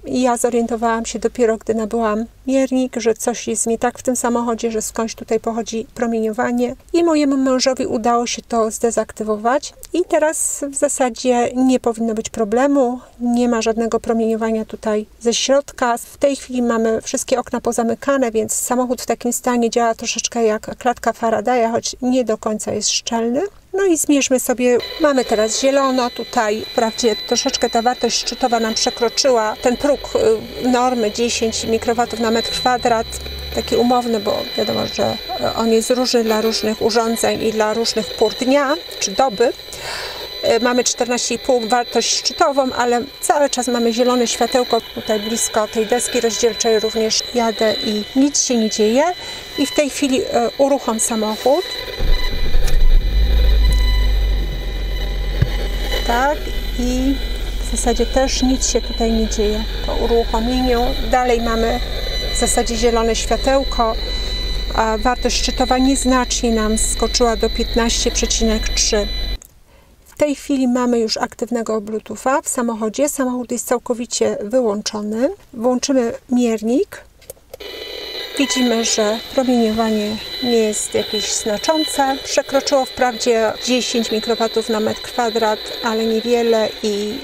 I ja zorientowałam się dopiero, gdy nabyłam miernik, że coś jest nie tak w tym samochodzie, że skądś tutaj pochodzi promieniowanie. I mojemu mężowi udało się to zdezaktywować. I teraz w zasadzie nie powinno być problemu. Nie ma żadnego promieniowania tutaj ze środka. W tej chwili mamy wszystkie okna pozamykane, więc samochód w takim stanie działa troszeczkę jak klatka Faradaya, choć nie do końca jest szczelny. No i zmierzmy sobie, mamy teraz zielono, tutaj wprawdzie troszeczkę ta wartość szczytowa nam przekroczyła ten próg normy 10 mikrowatów na metr kwadrat, taki umowny, bo wiadomo, że on jest różny dla różnych urządzeń i dla różnych pór dnia czy doby. Mamy 14,5 wartość szczytową, ale cały czas mamy zielone światełko tutaj blisko tej deski rozdzielczej, również jadę i nic się nie dzieje. I w tej chwili uruchom samochód. Tak, i w zasadzie też nic się tutaj nie dzieje po uruchomieniu. Dalej mamy w zasadzie zielone światełko, a wartość szczytowa nieznacznie nam skoczyła do 15,3. W tej chwili mamy już aktywnego Bluetootha w samochodzie. Samochód jest całkowicie wyłączony. Włączymy miernik. Widzimy, że promieniowanie nie jest jakieś znaczące. Przekroczyło wprawdzie 10 mikrowatów na metr kwadrat, ale niewiele i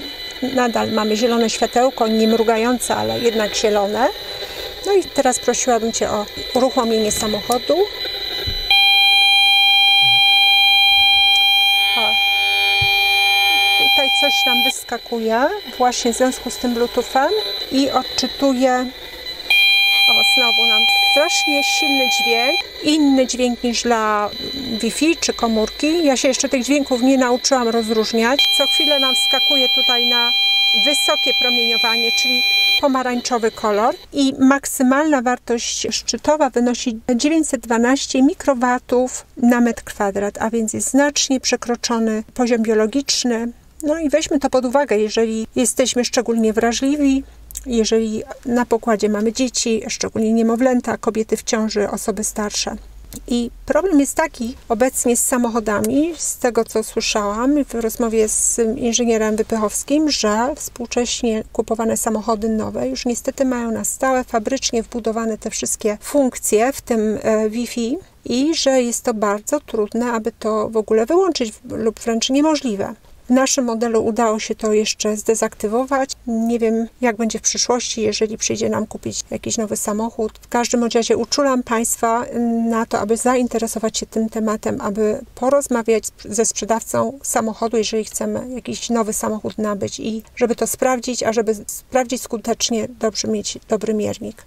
nadal mamy zielone światełko, nie mrugające, ale jednak zielone. No i teraz prosiłabym Cię o uruchomienie samochodu. Tutaj coś nam wyskakuje właśnie w związku z tym Bluetoothem i odczytuje. Znowu nam strasznie silny dźwięk, inny dźwięk niż dla Wi-Fi czy komórki. Ja się jeszcze tych dźwięków nie nauczyłam rozróżniać. Co chwilę nam wskakuje tutaj na wysokie promieniowanie, czyli pomarańczowy kolor i maksymalna wartość szczytowa wynosi 912 mikrowatów na metr kwadrat, a więc jest znacznie przekroczony poziom biologiczny. No i weźmy to pod uwagę, jeżeli jesteśmy szczególnie wrażliwi, jeżeli na pokładzie mamy dzieci, szczególnie niemowlęta, kobiety w ciąży, osoby starsze. I problem jest taki obecnie z samochodami, z tego co słyszałam w rozmowie z inżynierem Wypychowskim, że współcześnie kupowane samochody nowe już niestety mają na stałe fabrycznie wbudowane te wszystkie funkcje, w tym Wi-Fi, i że jest to bardzo trudne, aby to w ogóle wyłączyć lub wręcz niemożliwe. W naszym modelu udało się to jeszcze zdezaktywować. Nie wiem, jak będzie w przyszłości, jeżeli przyjdzie nam kupić jakiś nowy samochód. W każdym razie uczulam Państwa na to, aby zainteresować się tym tematem, aby porozmawiać ze sprzedawcą samochodu, jeżeli chcemy jakiś nowy samochód nabyć i żeby to sprawdzić, a żeby sprawdzić skutecznie, dobrze mieć dobry miernik.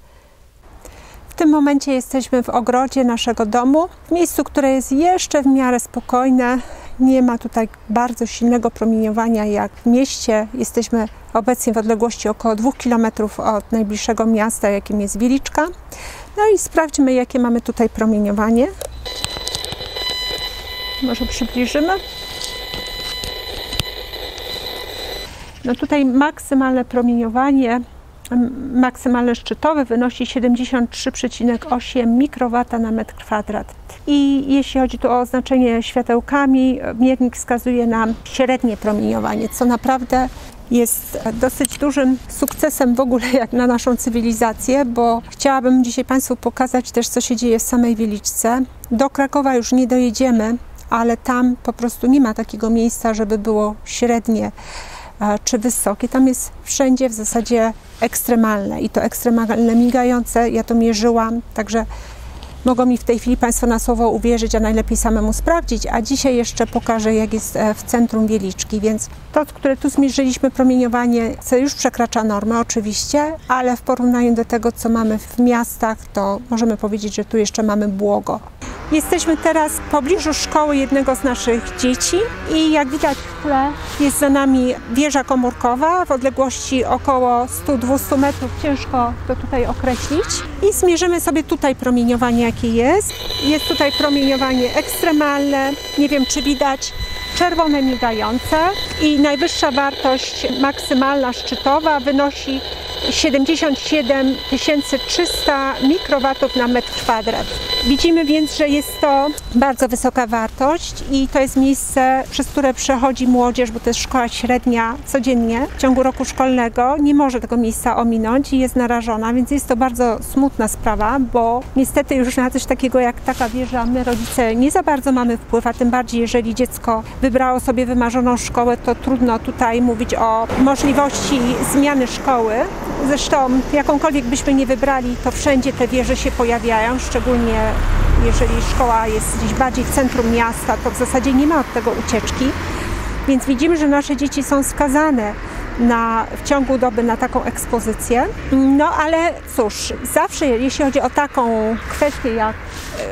W tym momencie jesteśmy w ogrodzie naszego domu, w miejscu, które jest jeszcze w miarę spokojne. Nie ma tutaj bardzo silnego promieniowania jak w mieście. Jesteśmy obecnie w odległości około 2 km od najbliższego miasta, jakim jest Wieliczka. No i sprawdźmy, jakie mamy tutaj promieniowanie. Może przybliżymy. No tutaj maksymalne promieniowanie, maksymalne szczytowe wynosi 73,8 mikrowata na metr kwadrat. I jeśli chodzi tu o oznaczenie światełkami, miernik wskazuje nam średnie promieniowanie, co naprawdę jest dosyć dużym sukcesem w ogóle jak na naszą cywilizację, bo chciałabym dzisiaj Państwu pokazać też, co się dzieje w samej Wieliczce. Do Krakowa już nie dojedziemy, ale tam po prostu nie ma takiego miejsca, żeby było średnie czy wysokie. Tam jest wszędzie w zasadzie ekstremalne i to ekstremalne migające. Ja to mierzyłam, także mogą mi w tej chwili Państwo na słowo uwierzyć, a najlepiej samemu sprawdzić, a dzisiaj jeszcze pokażę, jak jest w centrum Wieliczki, więc to, które tu zmierzyliśmy, promieniowanie już przekracza normę oczywiście, ale w porównaniu do tego, co mamy w miastach, to możemy powiedzieć, że tu jeszcze mamy błogo. Jesteśmy teraz w pobliżu szkoły jednego z naszych dzieci i jak widać w tle jest za nami wieża komórkowa w odległości około 100-200 metrów. Ciężko to tutaj określić. I zmierzymy sobie tutaj promieniowanie, jakie jest. Jest tutaj promieniowanie ekstremalne. Nie wiem, czy widać. Czerwone migające i najwyższa wartość maksymalna szczytowa wynosi 77 300 mikrowatów na metr kwadrat. Widzimy więc, że jest to bardzo wysoka wartość i to jest miejsce, przez które przechodzi młodzież, bo to jest szkoła średnia codziennie w ciągu roku szkolnego. Nie może tego miejsca ominąć i jest narażona, więc jest to bardzo smutna sprawa, bo niestety już na coś takiego jak taka wieża my rodzice nie za bardzo mamy wpływ, a tym bardziej jeżeli dziecko wybrało sobie wymarzoną szkołę, to trudno tutaj mówić o możliwości zmiany szkoły. Zresztą jakąkolwiek byśmy nie wybrali, to wszędzie te wieże się pojawiają, szczególnie jeżeli szkoła jest gdzieś bardziej w centrum miasta, to w zasadzie nie ma od tego ucieczki. Więc widzimy, że nasze dzieci są skazane w ciągu doby na taką ekspozycję. No ale cóż, zawsze jeśli chodzi o taką kwestię jak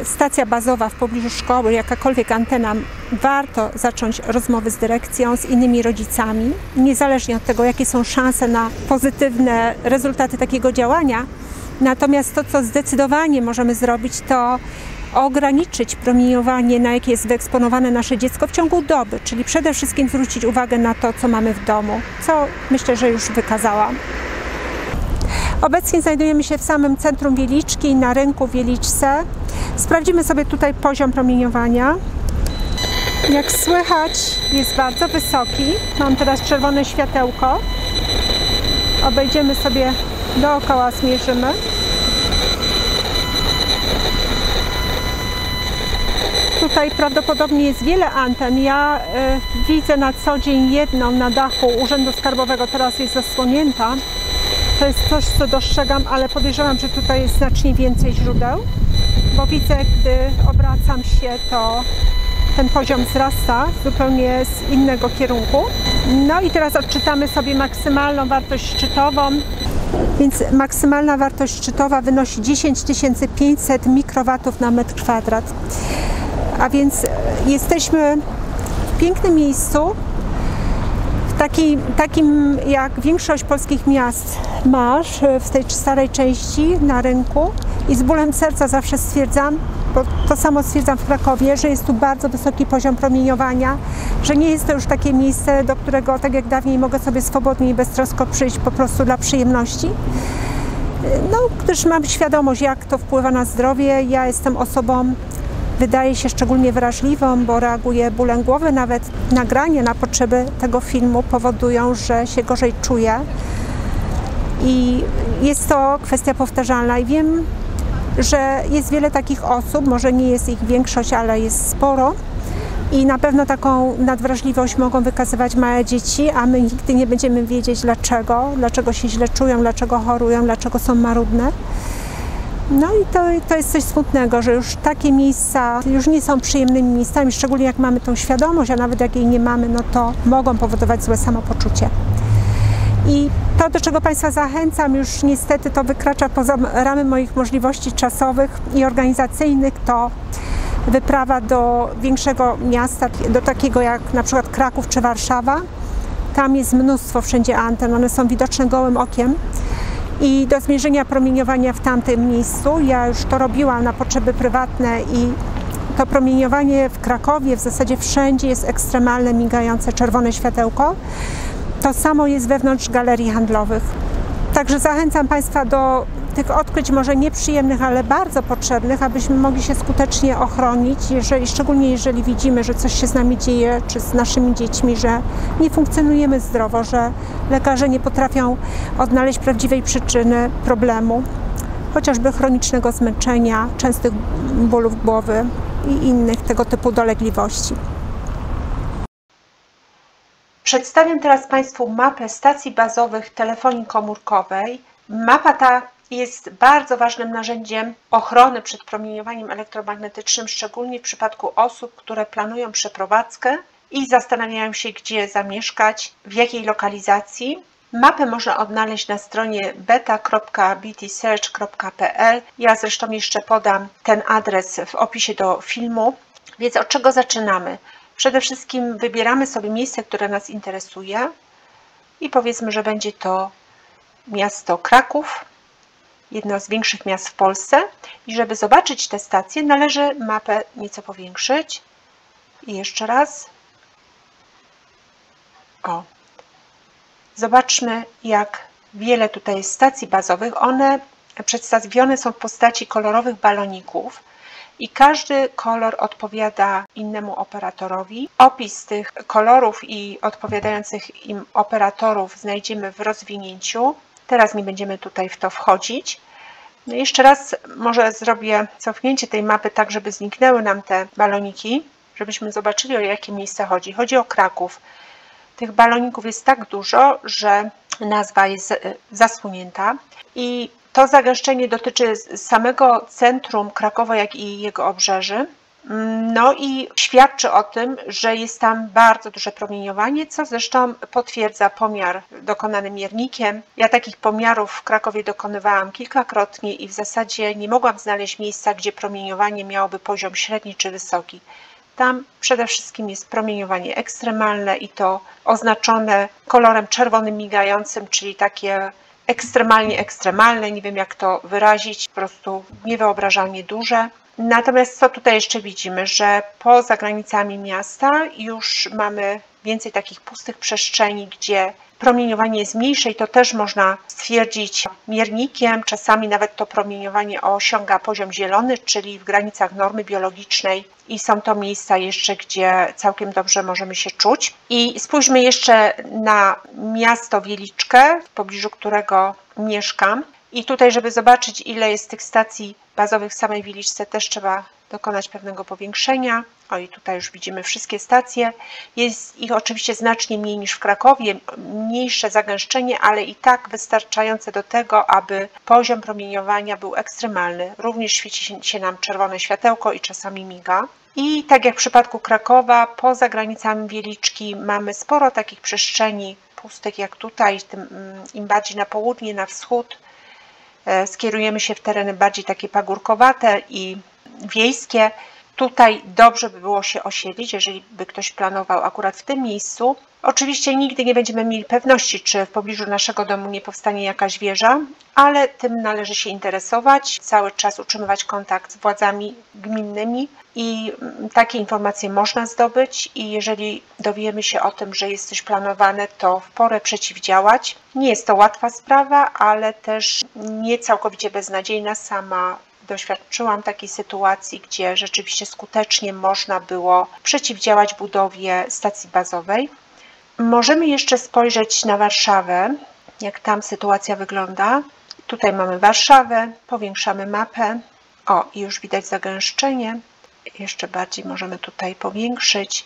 stacja bazowa w pobliżu szkoły, jakakolwiek antena, warto zacząć rozmowy z dyrekcją, z innymi rodzicami, niezależnie od tego, jakie są szanse na pozytywne rezultaty takiego działania. Natomiast to, co zdecydowanie możemy zrobić, to ograniczyć promieniowanie, na jakie jest wyeksponowane nasze dziecko w ciągu doby, czyli przede wszystkim zwrócić uwagę na to, co mamy w domu, co myślę, że już wykazałam. Obecnie znajdujemy się w samym centrum Wieliczki, na rynku w Wieliczce. Sprawdzimy sobie tutaj poziom promieniowania. Jak słychać, jest bardzo wysoki. Mam teraz czerwone światełko. Obejdziemy sobie dookoła, zmierzymy. Tutaj prawdopodobnie jest wiele anten. Ja widzę na co dzień jedną na dachu Urzędu Skarbowego, teraz jest zasłonięta. To jest coś, co dostrzegam, ale podejrzewam, że tutaj jest znacznie więcej źródeł, bo widzę, gdy obracam się, to ten poziom wzrasta zupełnie z innego kierunku. No i teraz odczytamy sobie maksymalną wartość szczytową. Więc maksymalna wartość szczytowa wynosi 10 500 mikrowatów na metr kwadrat. A więc jesteśmy w pięknym miejscu, takim jak większość polskich miast masz, w tej starej części na rynku. I z bólem serca zawsze stwierdzam, bo to samo stwierdzam w Krakowie, że jest tu bardzo wysoki poziom promieniowania, że nie jest to już takie miejsce, do którego tak jak dawniej mogę sobie swobodnie i beztrosko przyjść po prostu dla przyjemności. No, gdyż mam świadomość, jak to wpływa na zdrowie. Ja jestem osobą, wydaje się, szczególnie wrażliwą, bo reaguję bólem głowy. Nawet nagranie na potrzeby tego filmu powodują, że się gorzej czuję. I jest to kwestia powtarzalna i wiem, że jest wiele takich osób, może nie jest ich większość, ale jest sporo. I na pewno taką nadwrażliwość mogą wykazywać małe dzieci, a my nigdy nie będziemy wiedzieć dlaczego się źle czują, dlaczego chorują, dlaczego są marudne. No i to jest coś smutnego, że już takie miejsca już nie są przyjemnymi miejscami, szczególnie jak mamy tą świadomość, a nawet jak jej nie mamy, no to mogą powodować złe samopoczucie. I to, do czego Państwa zachęcam, już niestety to wykracza poza ramy moich możliwości czasowych i organizacyjnych, to wyprawa do większego miasta, do takiego jak na przykład Kraków czy Warszawa. Tam jest mnóstwo wszędzie anten, one są widoczne gołym okiem. I do zmierzenia promieniowania w tamtym miejscu, ja już to robiłam na potrzeby prywatne i to promieniowanie w Krakowie w zasadzie wszędzie jest ekstremalne, migające czerwone światełko. To samo jest wewnątrz galerii handlowych. Także zachęcam Państwa do tych odkryć może nieprzyjemnych, ale bardzo potrzebnych, abyśmy mogli się skutecznie ochronić, szczególnie jeżeli widzimy, że coś się z nami dzieje, czy z naszymi dziećmi, że nie funkcjonujemy zdrowo, że lekarze nie potrafią odnaleźć prawdziwej przyczyny problemu, chociażby chronicznego zmęczenia, częstych bólów głowy i innych tego typu dolegliwości. Przedstawiam teraz Państwu mapę stacji bazowych telefonii komórkowej. Mapa ta jest bardzo ważnym narzędziem ochrony przed promieniowaniem elektromagnetycznym, szczególnie w przypadku osób, które planują przeprowadzkę i zastanawiają się, gdzie zamieszkać, w jakiej lokalizacji. Mapę można odnaleźć na stronie beta.btsearch.pl. Ja zresztą jeszcze podam ten adres w opisie do filmu. Więc od czego zaczynamy? Przede wszystkim wybieramy sobie miejsce, które nas interesuje i powiedzmy, że będzie to miasto Kraków, jedno z większych miast w Polsce. I żeby zobaczyć tę stację, należy mapę nieco powiększyć. I jeszcze raz. O. Zobaczmy, jak wiele tutaj jest stacji bazowych. One przedstawione są w postaci kolorowych baloników. I każdy kolor odpowiada innemu operatorowi. Opis tych kolorów i odpowiadających im operatorów znajdziemy w rozwinięciu. Teraz nie będziemy tutaj w to wchodzić. No jeszcze raz może zrobię cofnięcie tej mapy tak, żeby zniknęły nam te baloniki, żebyśmy zobaczyli, o jakie miejsce chodzi. Chodzi o Kraków. Tych baloników jest tak dużo, że nazwa jest zasłonięta i to zagęszczenie dotyczy samego centrum Krakowa, jak i jego obrzeży. No i świadczy o tym, że jest tam bardzo duże promieniowanie, co zresztą potwierdza pomiar dokonany miernikiem. Ja takich pomiarów w Krakowie dokonywałam kilkakrotnie i w zasadzie nie mogłam znaleźć miejsca, gdzie promieniowanie miałoby poziom średni czy wysoki. Tam przede wszystkim jest promieniowanie ekstremalne i to oznaczone kolorem czerwonym migającym, czyli takie ekstremalne, nie wiem jak to wyrazić, po prostu niewyobrażalnie duże. Natomiast co tutaj jeszcze widzimy, że poza granicami miasta już mamy więcej takich pustych przestrzeni, gdzie promieniowanie jest mniejsze i to też można stwierdzić miernikiem. Czasami nawet to promieniowanie osiąga poziom zielony, czyli w granicach normy biologicznej i są to miejsca jeszcze, gdzie całkiem dobrze możemy się czuć. I spójrzmy jeszcze na miasto Wieliczkę, w pobliżu którego mieszkam. I tutaj, żeby zobaczyć, ile jest tych stacji bazowych w samej Wieliczce, też trzeba dokonać pewnego powiększenia. O, i tutaj już widzimy wszystkie stacje. Jest ich oczywiście znacznie mniej niż w Krakowie, mniejsze zagęszczenie, ale i tak wystarczające do tego, aby poziom promieniowania był ekstremalny. Również świeci się nam czerwone światełko i czasami miga. I tak jak w przypadku Krakowa, poza granicami Wieliczki mamy sporo takich przestrzeni pustych jak tutaj. Im bardziej na południe, na wschód skierujemy się w tereny bardziej takie pagórkowate i wiejskie. Tutaj dobrze by było się osiedlić, jeżeli by ktoś planował akurat w tym miejscu. Oczywiście nigdy nie będziemy mieli pewności, czy w pobliżu naszego domu nie powstanie jakaś wieża, ale tym należy się interesować, cały czas utrzymywać kontakt z władzami gminnymi i takie informacje można zdobyć i jeżeli dowiemy się o tym, że jest coś planowane, to w porę przeciwdziałać. Nie jest to łatwa sprawa, ale też nie całkowicie beznadziejna. Sama doświadczyłam takiej sytuacji, gdzie rzeczywiście skutecznie można było przeciwdziałać budowie stacji bazowej. Możemy jeszcze spojrzeć na Warszawę, jak tam sytuacja wygląda. Tutaj mamy Warszawę, powiększamy mapę. O, i już widać zagęszczenie. Jeszcze bardziej możemy tutaj powiększyć.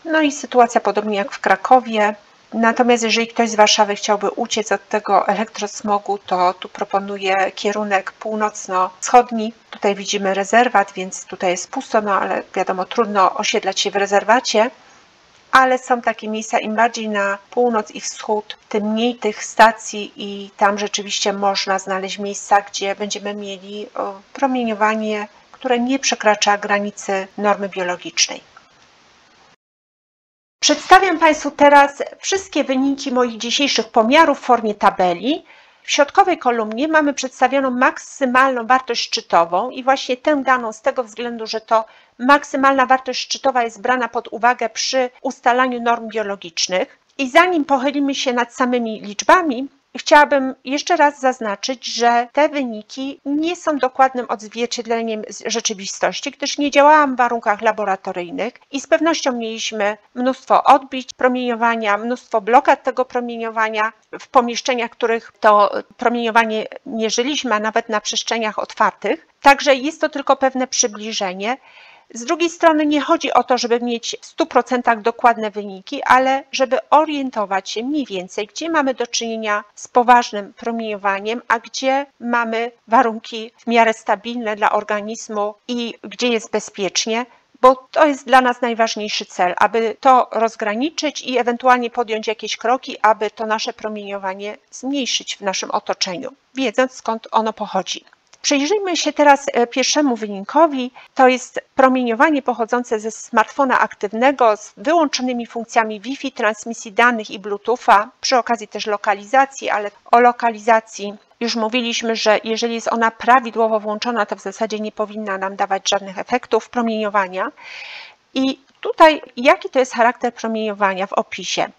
No i sytuacja podobnie jak w Krakowie. Natomiast jeżeli ktoś z Warszawy chciałby uciec od tego elektrosmogu, to tu proponuję kierunek północno-wschodni. Tutaj widzimy rezerwat, więc tutaj jest pusto, no ale wiadomo, trudno osiedlać się w rezerwacie. Ale są takie miejsca, im bardziej na północ i wschód, tym mniej tych stacji i tam rzeczywiście można znaleźć miejsca, gdzie będziemy mieli promieniowanie, które nie przekracza granicy normy biologicznej. Przedstawiam Państwu teraz wszystkie wyniki moich dzisiejszych pomiarów w formie tabeli. W środkowej kolumnie mamy przedstawioną maksymalną wartość szczytową i właśnie tę daną z tego względu, że to maksymalna wartość szczytowa jest brana pod uwagę przy ustalaniu norm biologicznych. I zanim pochylimy się nad samymi liczbami, chciałabym jeszcze raz zaznaczyć, że te wyniki nie są dokładnym odzwierciedleniem rzeczywistości, gdyż nie działałam w warunkach laboratoryjnych i z pewnością mieliśmy mnóstwo odbić promieniowania, mnóstwo blokad tego promieniowania w pomieszczeniach, w których to promieniowanie mierzyliśmy, a nawet na przestrzeniach otwartych. Także jest to tylko pewne przybliżenie. Z drugiej strony nie chodzi o to, żeby mieć w 100% dokładne wyniki, ale żeby orientować się mniej więcej, gdzie mamy do czynienia z poważnym promieniowaniem, a gdzie mamy warunki w miarę stabilne dla organizmu i gdzie jest bezpiecznie, bo to jest dla nas najważniejszy cel, aby to rozgraniczyć i ewentualnie podjąć jakieś kroki, aby to nasze promieniowanie zmniejszyć w naszym otoczeniu, wiedząc skąd ono pochodzi. Przyjrzyjmy się teraz pierwszemu wynikowi. To jest promieniowanie pochodzące ze smartfona aktywnego z wyłączonymi funkcjami Wi-Fi, transmisji danych i Bluetootha, przy okazji też lokalizacji, ale o lokalizacji już mówiliśmy, że jeżeli jest ona prawidłowo włączona, to w zasadzie nie powinna nam dawać żadnych efektów promieniowania. I tutaj jaki to jest charakter promieniowania w opisie?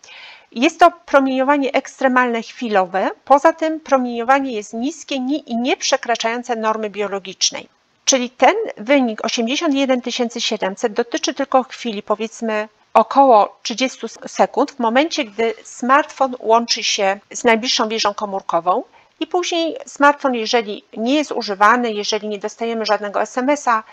Jest to promieniowanie ekstremalne chwilowe, poza tym promieniowanie jest niskie i nie przekraczające normy biologicznej. Czyli ten wynik 81 700 dotyczy tylko chwili, powiedzmy około 30 sekund, w momencie gdy smartfon łączy się z najbliższą wieżą komórkową i później smartfon, jeżeli nie jest używany, jeżeli nie dostajemy żadnego SMS-a,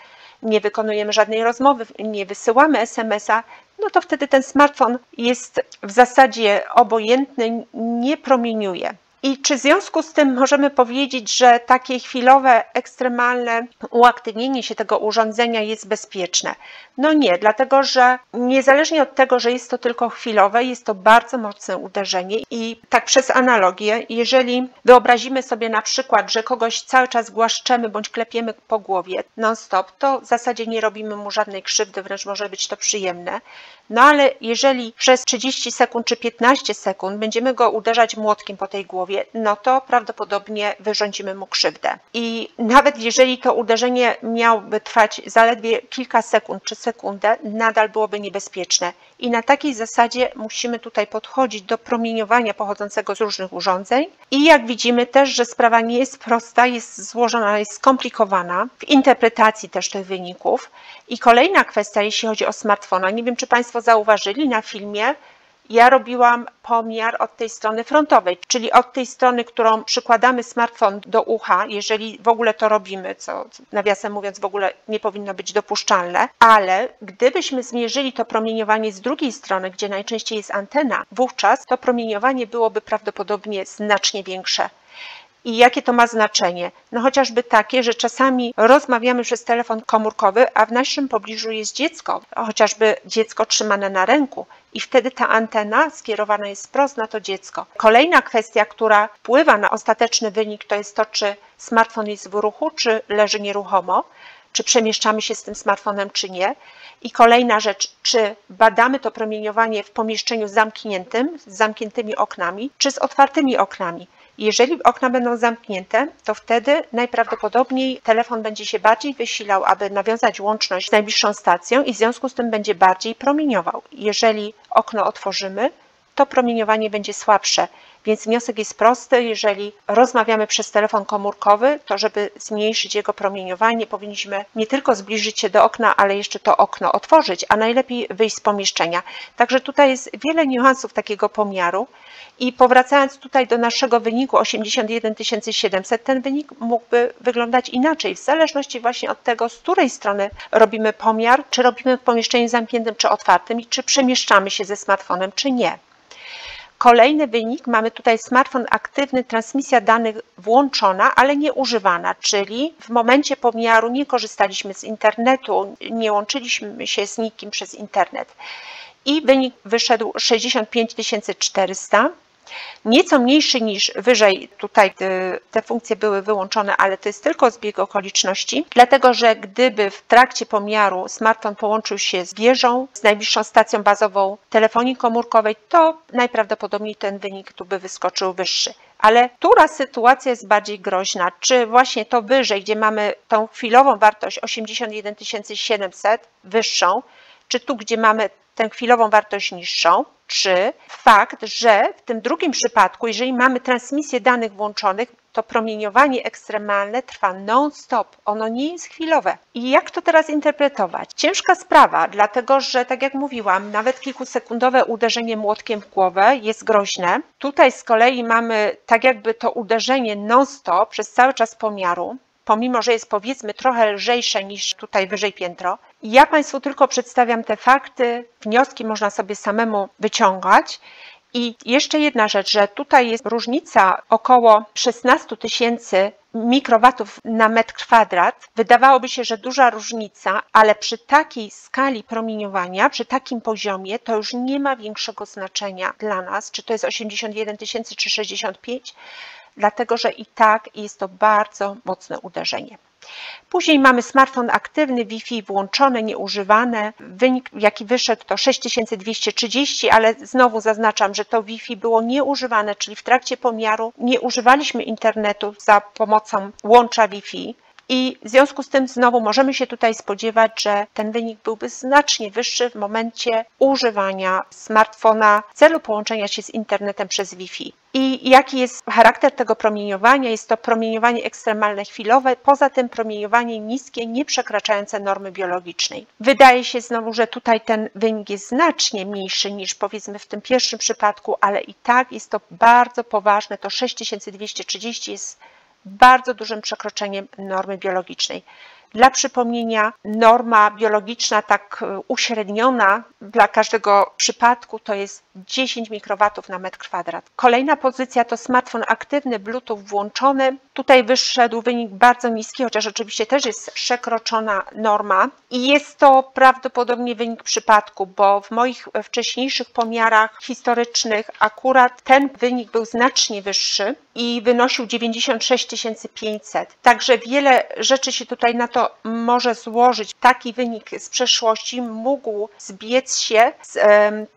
nie wykonujemy żadnej rozmowy, nie wysyłamy SMS-a, no to wtedy ten smartfon jest w zasadzie obojętny, nie promieniuje. I czy w związku z tym możemy powiedzieć, że takie chwilowe, ekstremalne uaktywnienie się tego urządzenia jest bezpieczne? No nie, dlatego że niezależnie od tego, że jest to tylko chwilowe, jest to bardzo mocne uderzenie i tak przez analogię, jeżeli wyobrazimy sobie na przykład, że kogoś cały czas głaszczemy bądź klepiemy po głowie non-stop, to w zasadzie nie robimy mu żadnej krzywdy, wręcz może być to przyjemne. No ale jeżeli przez 30 sekund czy 15 sekund będziemy go uderzać młotkiem po tej głowie, głowie, no to prawdopodobnie wyrządzimy mu krzywdę. I nawet jeżeli to uderzenie miałoby trwać zaledwie kilka sekund czy sekundę, nadal byłoby niebezpieczne. I na takiej zasadzie musimy tutaj podchodzić do promieniowania pochodzącego z różnych urządzeń. I jak widzimy też, że sprawa nie jest prosta, jest złożona, jest skomplikowana w interpretacji też tych wyników. I kolejna kwestia, jeśli chodzi o smartfona, nie wiem, czy Państwo zauważyli na filmie, ja robiłam pomiar od tej strony frontowej, czyli od tej strony, którą przykładamy smartfon do ucha, jeżeli w ogóle to robimy, co nawiasem mówiąc w ogóle nie powinno być dopuszczalne, ale gdybyśmy zmierzyli to promieniowanie z drugiej strony, gdzie najczęściej jest antena, wówczas to promieniowanie byłoby prawdopodobnie znacznie większe. I jakie to ma znaczenie? No chociażby takie, że czasami rozmawiamy przez telefon komórkowy, a w naszym pobliżu jest dziecko, chociażby dziecko trzymane na ręku i wtedy ta antena skierowana jest wprost na to dziecko. Kolejna kwestia, która wpływa na ostateczny wynik, to jest to, czy smartfon jest w ruchu, czy leży nieruchomo, czy przemieszczamy się z tym smartfonem, czy nie. I kolejna rzecz, czy badamy to promieniowanie w pomieszczeniu zamkniętym, z zamkniętymi oknami, czy z otwartymi oknami. Jeżeli okna będą zamknięte, to wtedy najprawdopodobniej telefon będzie się bardziej wysilał, aby nawiązać łączność z najbliższą stacją i w związku z tym będzie bardziej promieniował. Jeżeli okno otworzymy, to promieniowanie będzie słabsze. Więc wniosek jest prosty, jeżeli rozmawiamy przez telefon komórkowy, to żeby zmniejszyć jego promieniowanie, powinniśmy nie tylko zbliżyć się do okna, ale jeszcze to okno otworzyć, a najlepiej wyjść z pomieszczenia. Także tutaj jest wiele niuansów takiego pomiaru. I powracając tutaj do naszego wyniku 81 700, ten wynik mógłby wyglądać inaczej, w zależności właśnie od tego, z której strony robimy pomiar, czy robimy w pomieszczeniu zamkniętym, czy otwartym i czy przemieszczamy się ze smartfonem, czy nie. Kolejny wynik, mamy tutaj smartfon aktywny, transmisja danych włączona, ale nie używana, czyli w momencie pomiaru nie korzystaliśmy z internetu, nie łączyliśmy się z nikim przez internet. I wynik wyszedł 65 400. Nieco mniejszy niż wyżej, tutaj te funkcje były wyłączone, ale to jest tylko zbieg okoliczności, dlatego że gdyby w trakcie pomiaru smartfon połączył się z wieżą, z najbliższą stacją bazową telefonii komórkowej, to najprawdopodobniej ten wynik tu by wyskoczył wyższy. Ale która sytuacja jest bardziej groźna? Czy właśnie to wyżej, gdzie mamy tą chwilową wartość 81 700 wyższą, czy tu, gdzie mamy tę chwilową wartość niższą, czy fakt, że w tym drugim przypadku, jeżeli mamy transmisję danych włączonych, to promieniowanie ekstremalne trwa non-stop, ono nie jest chwilowe. I jak to teraz interpretować? Ciężka sprawa, dlatego że, tak jak mówiłam, nawet kilkusekundowe uderzenie młotkiem w głowę jest groźne. Tutaj z kolei mamy tak jakby to uderzenie non-stop przez cały czas pomiaru, pomimo że jest powiedzmy trochę lżejsze niż tutaj wyżej piętro. Ja Państwu tylko przedstawiam te fakty, wnioski można sobie samemu wyciągać. I jeszcze jedna rzecz, że tutaj jest różnica około 16 000 mikrowatów na metr kwadrat. Wydawałoby się, że duża różnica, ale przy takiej skali promieniowania, przy takim poziomie, to już nie ma większego znaczenia dla nas, czy to jest 81 000 czy 65, dlatego że i tak jest to bardzo mocne uderzenie. Później mamy smartfon aktywny, Wi-Fi włączone, nieużywane. Wynik, jaki wyszedł, to 6230, ale znowu zaznaczam, że to Wi-Fi było nieużywane, czyli w trakcie pomiaru nie używaliśmy internetu za pomocą łącza Wi-Fi. I w związku z tym znowu możemy się tutaj spodziewać, że ten wynik byłby znacznie wyższy w momencie używania smartfona w celu połączenia się z internetem przez Wi-Fi. I jaki jest charakter tego promieniowania? Jest to promieniowanie ekstremalne chwilowe, poza tym promieniowanie niskie, nie przekraczające normy biologicznej. Wydaje się znowu, że tutaj ten wynik jest znacznie mniejszy niż powiedzmy w tym pierwszym przypadku, ale i tak jest to bardzo poważne, to 6230 jest bardzo dużym przekroczeniem normy biologicznej. Dla przypomnienia, norma biologiczna tak uśredniona dla każdego przypadku to jest 10 mikrowatów na metr kwadrat. Kolejna pozycja to smartfon aktywny, Bluetooth włączony. Tutaj wyszedł wynik bardzo niski, chociaż oczywiście też jest przekroczona norma. I jest to prawdopodobnie wynik przypadku, bo w moich wcześniejszych pomiarach historycznych akurat ten wynik był znacznie wyższy i wynosił 96 500. Także wiele rzeczy się tutaj na to to może złożyć taki wynik z przeszłości, mógł zbiec się z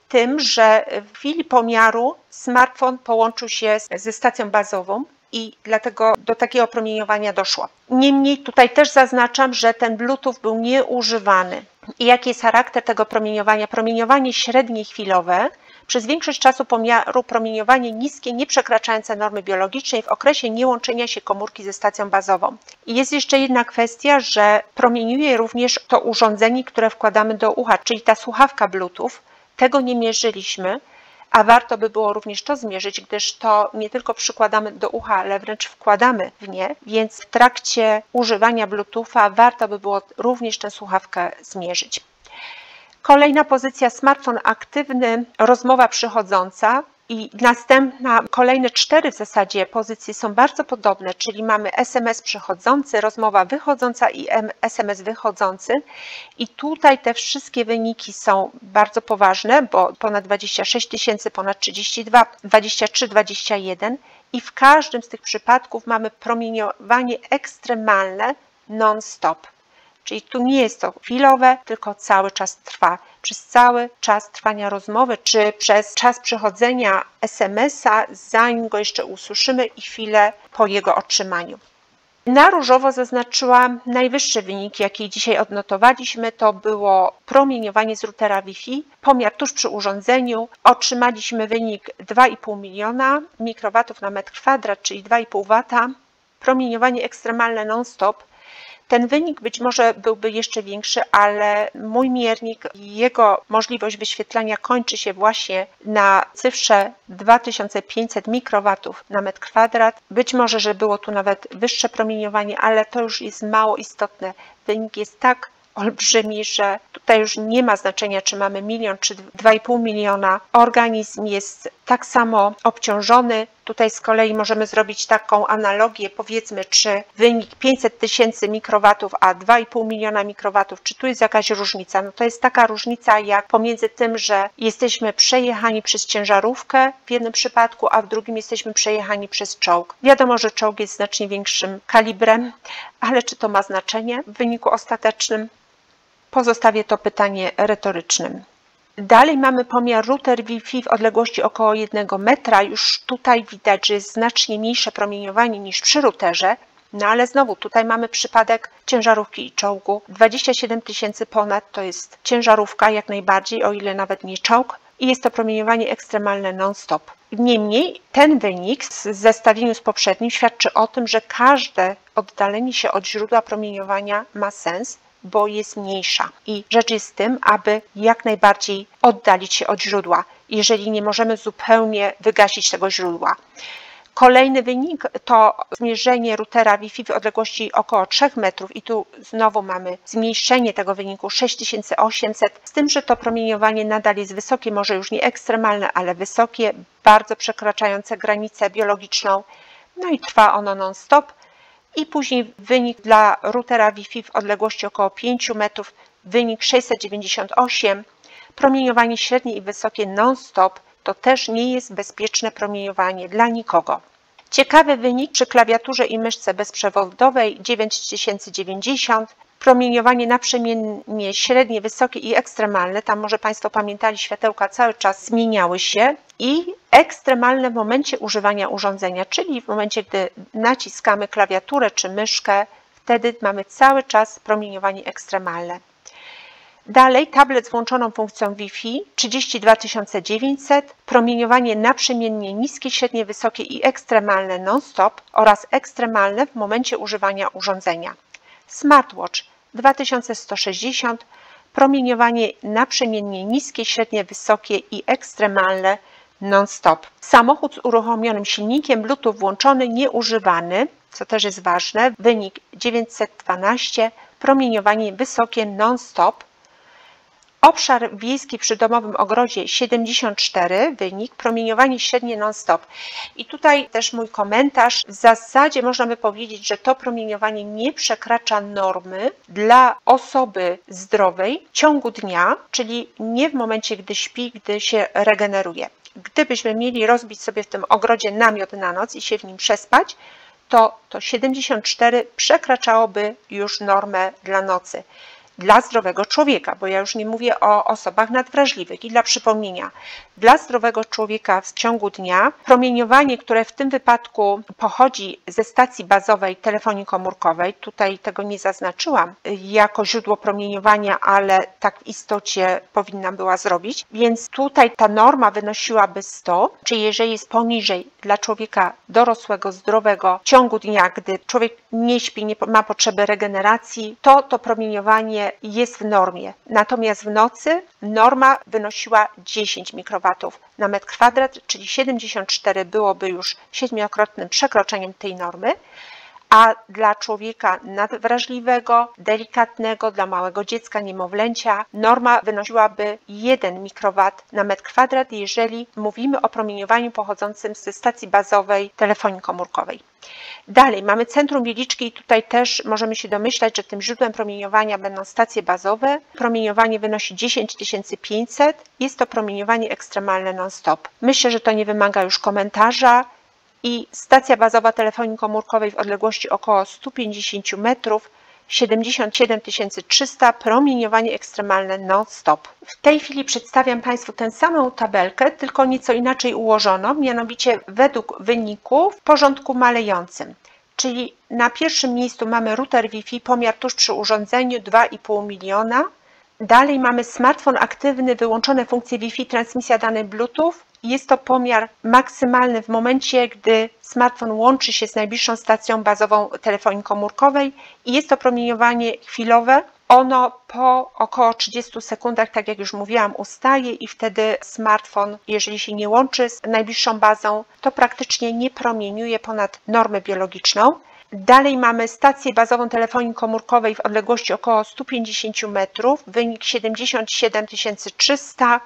tym, że w chwili pomiaru smartfon połączył się ze stacją bazową i dlatego do takiego promieniowania doszło. Niemniej tutaj też zaznaczam, że ten Bluetooth był nieużywany. I jaki jest charakter tego promieniowania? Promieniowanie średnie i chwilowe, przez większość czasu pomiaru promieniowanie niskie, nie przekraczające normy biologicznej w okresie niełączenia się komórki ze stacją bazową. I jest jeszcze jedna kwestia, że promieniuje również to urządzenie, które wkładamy do ucha, czyli ta słuchawka Bluetooth. Tego nie mierzyliśmy, a warto by było również to zmierzyć, gdyż to nie tylko przykładamy do ucha, ale wręcz wkładamy w nie, więc w trakcie używania Bluetootha warto by było również tę słuchawkę zmierzyć. Kolejna pozycja, smartfon aktywny, rozmowa przychodząca i następna, kolejne 4 w zasadzie pozycje są bardzo podobne, czyli mamy SMS przychodzący, rozmowa wychodząca i SMS wychodzący. I tutaj te wszystkie wyniki są bardzo poważne, bo ponad 26 000, ponad 32, 23, 21 i w każdym z tych przypadków mamy promieniowanie ekstremalne non-stop. Czyli tu nie jest to chwilowe, tylko cały czas trwa. Przez cały czas trwania rozmowy, czy przez czas przychodzenia SMS-a, zanim go jeszcze usłyszymy i chwilę po jego otrzymaniu. Na różowo zaznaczyłam najwyższy wynik, jaki dzisiaj odnotowaliśmy. To było promieniowanie z routera Wi-Fi. Pomiar tuż przy urządzeniu. Otrzymaliśmy wynik 2,5 miliona mikrowatów na metr kwadrat, czyli 2,5 W. Promieniowanie ekstremalne non-stop. Ten wynik być może byłby jeszcze większy, ale mój miernik i jego możliwość wyświetlania kończy się właśnie na cyfrze 2500 mikrowatów na metr kwadrat. Być może, że było tu nawet wyższe promieniowanie, ale to już jest mało istotne. Wynik jest tak olbrzymi, że tutaj już nie ma znaczenia, czy mamy 1 milion czy 2,5 miliona. Organizm jest tak samo obciążony. Tutaj z kolei możemy zrobić taką analogię, powiedzmy, czy wynik 500 000 mikrowatów, a 2,5 miliona mikrowatów, czy tu jest jakaś różnica? No to jest taka różnica jak pomiędzy tym, że jesteśmy przejechani przez ciężarówkę w jednym przypadku, a w drugim jesteśmy przejechani przez czołg. Wiadomo, że czołg jest znacznie większym kalibrem, ale czy to ma znaczenie w wyniku ostatecznym? Pozostawię to pytanie retorycznym. Dalej mamy pomiar router Wi-Fi w odległości około 1 metra. Już tutaj widać, że jest znacznie mniejsze promieniowanie niż przy routerze. No ale znowu tutaj mamy przypadek ciężarówki i czołgu. 27 000 ponad to jest ciężarówka jak najbardziej, o ile nawet nie czołg. I jest to promieniowanie ekstremalne non-stop. Niemniej ten wynik w zestawieniu z poprzednim świadczy o tym, że każde oddalenie się od źródła promieniowania ma sens, bo jest mniejsza. I rzecz jest w tym, aby jak najbardziej oddalić się od źródła, jeżeli nie możemy zupełnie wygasić tego źródła. Kolejny wynik to zmierzenie routera Wi-Fi w odległości około 3 metrów i tu znowu mamy zmniejszenie tego wyniku 6800, z tym, że to promieniowanie nadal jest wysokie, może już nie ekstremalne, ale wysokie, bardzo przekraczające granicę biologiczną, no i trwa ono non-stop. I później wynik dla routera Wi-Fi w odległości około 5 metrów, wynik 698. Promieniowanie średnie i wysokie non-stop to też nie jest bezpieczne promieniowanie dla nikogo. Ciekawy wynik przy klawiaturze i myszce bezprzewodowej 9090. Promieniowanie naprzemiennie średnie, wysokie i ekstremalne. Tam może Państwo pamiętali, światełka cały czas zmieniały się. I ekstremalne w momencie używania urządzenia, czyli w momencie, gdy naciskamy klawiaturę czy myszkę, wtedy mamy cały czas promieniowanie ekstremalne. Dalej tablet z włączoną funkcją Wi-Fi 32 900, promieniowanie naprzemiennie niskie, średnie, wysokie i ekstremalne non-stop oraz ekstremalne w momencie używania urządzenia. Smartwatch 2160, promieniowanie naprzemiennie niskie, średnie, wysokie i ekstremalne non-stop. Samochód z uruchomionym silnikiem, Bluetooth włączony, nieużywany, co też jest ważne, wynik 912, promieniowanie wysokie non-stop. Obszar wiejski przy domowym ogrodzie 74, wynik, promieniowanie średnie non-stop. I tutaj też mój komentarz. W zasadzie można by powiedzieć, że to promieniowanie nie przekracza normy dla osoby zdrowej w ciągu dnia, czyli nie w momencie, gdy śpi, gdy się regeneruje. Gdybyśmy mieli rozbić sobie w tym ogrodzie namiot na noc i się w nim przespać, to 74 przekraczałoby już normę dla nocy. Dla zdrowego człowieka, bo ja już nie mówię o osobach nadwrażliwych. I dla przypomnienia, dla zdrowego człowieka w ciągu dnia promieniowanie, które w tym wypadku pochodzi ze stacji bazowej telefonii komórkowej, tutaj tego nie zaznaczyłam jako źródło promieniowania, ale tak w istocie powinnam była zrobić, więc tutaj ta norma wynosiłaby 100, czyli jeżeli jest poniżej dla człowieka dorosłego, zdrowego w ciągu dnia, gdy człowiek nie śpi, nie ma potrzeby regeneracji, to promieniowanie jest w normie. Natomiast w nocy norma wynosiła 10 mikrowatów na metr kwadrat, czyli 74 byłoby już 7-krotnym przekroczeniem tej normy, a dla człowieka nadwrażliwego, delikatnego, dla małego dziecka, niemowlęcia, norma wynosiłaby 1 mikrowat na metr kwadrat, jeżeli mówimy o promieniowaniu pochodzącym ze stacji bazowej telefonii komórkowej. Dalej mamy centrum Wieliczki i tutaj też możemy się domyślać, że tym źródłem promieniowania będą stacje bazowe. Promieniowanie wynosi 10500. Jest to promieniowanie ekstremalne non-stop. Myślę, że to nie wymaga już komentarza. I stacja bazowa telefonii komórkowej w odległości około 150 metrów, 77 300, promieniowanie ekstremalne non-stop. W tej chwili przedstawiam Państwu tę samą tabelkę, tylko nieco inaczej ułożoną, mianowicie według wyników w porządku malejącym. Czyli na pierwszym miejscu mamy router Wi-Fi, pomiar tuż przy urządzeniu 2,5 miliona. Dalej mamy smartfon aktywny, wyłączone funkcje Wi-Fi, transmisja danych Bluetooth. Jest to pomiar maksymalny w momencie, gdy smartfon łączy się z najbliższą stacją bazową telefonii komórkowej i jest to promieniowanie chwilowe. Ono po około 30 sekundach, tak jak już mówiłam, ustaje i wtedy smartfon, jeżeli się nie łączy z najbliższą bazą, to praktycznie nie promieniuje ponad normę biologiczną. Dalej mamy stację bazową telefonii komórkowej w odległości około 150 metrów, wynik 77 300.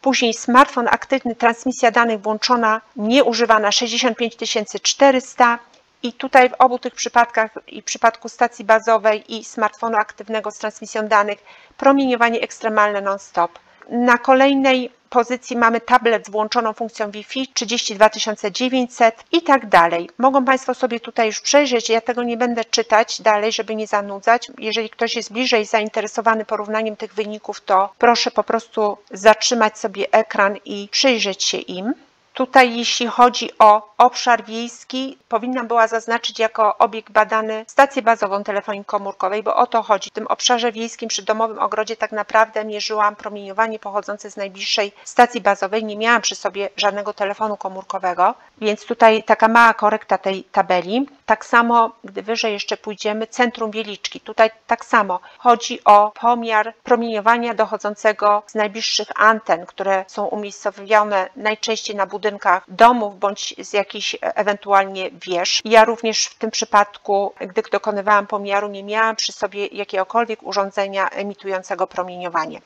Później smartfon aktywny, transmisja danych włączona, nieużywana 65 400 i tutaj w obu tych przypadkach, i w przypadku stacji bazowej i smartfonu aktywnego z transmisją danych, promieniowanie ekstremalne non-stop. Na kolejnej pozycji mamy tablet z włączoną funkcją Wi-Fi 32 900 i tak dalej. Mogą Państwo sobie tutaj już przejrzeć, ja tego nie będę czytać dalej, żeby nie zanudzać. Jeżeli ktoś jest bliżej zainteresowany porównaniem tych wyników, to proszę po prostu zatrzymać sobie ekran i przyjrzeć się im. Tutaj jeśli chodzi o obszar wiejski, powinnam była zaznaczyć jako obiekt badany stację bazową telefonii komórkowej, bo o to chodzi. W tym obszarze wiejskim przy domowym ogrodzie tak naprawdę mierzyłam promieniowanie pochodzące z najbliższej stacji bazowej. Nie miałam przy sobie żadnego telefonu komórkowego, więc tutaj taka mała korekta tej tabeli. Tak samo, gdy wyżej jeszcze pójdziemy, centrum Wieliczki. Tutaj tak samo chodzi o pomiar promieniowania dochodzącego z najbliższych anten, które są umiejscowione najczęściej na budynkach domów bądź z jakichś ewentualnie wież. Ja również w tym przypadku, gdy dokonywałam pomiaru, nie miałam przy sobie jakiegokolwiek urządzenia emitującego promieniowanie.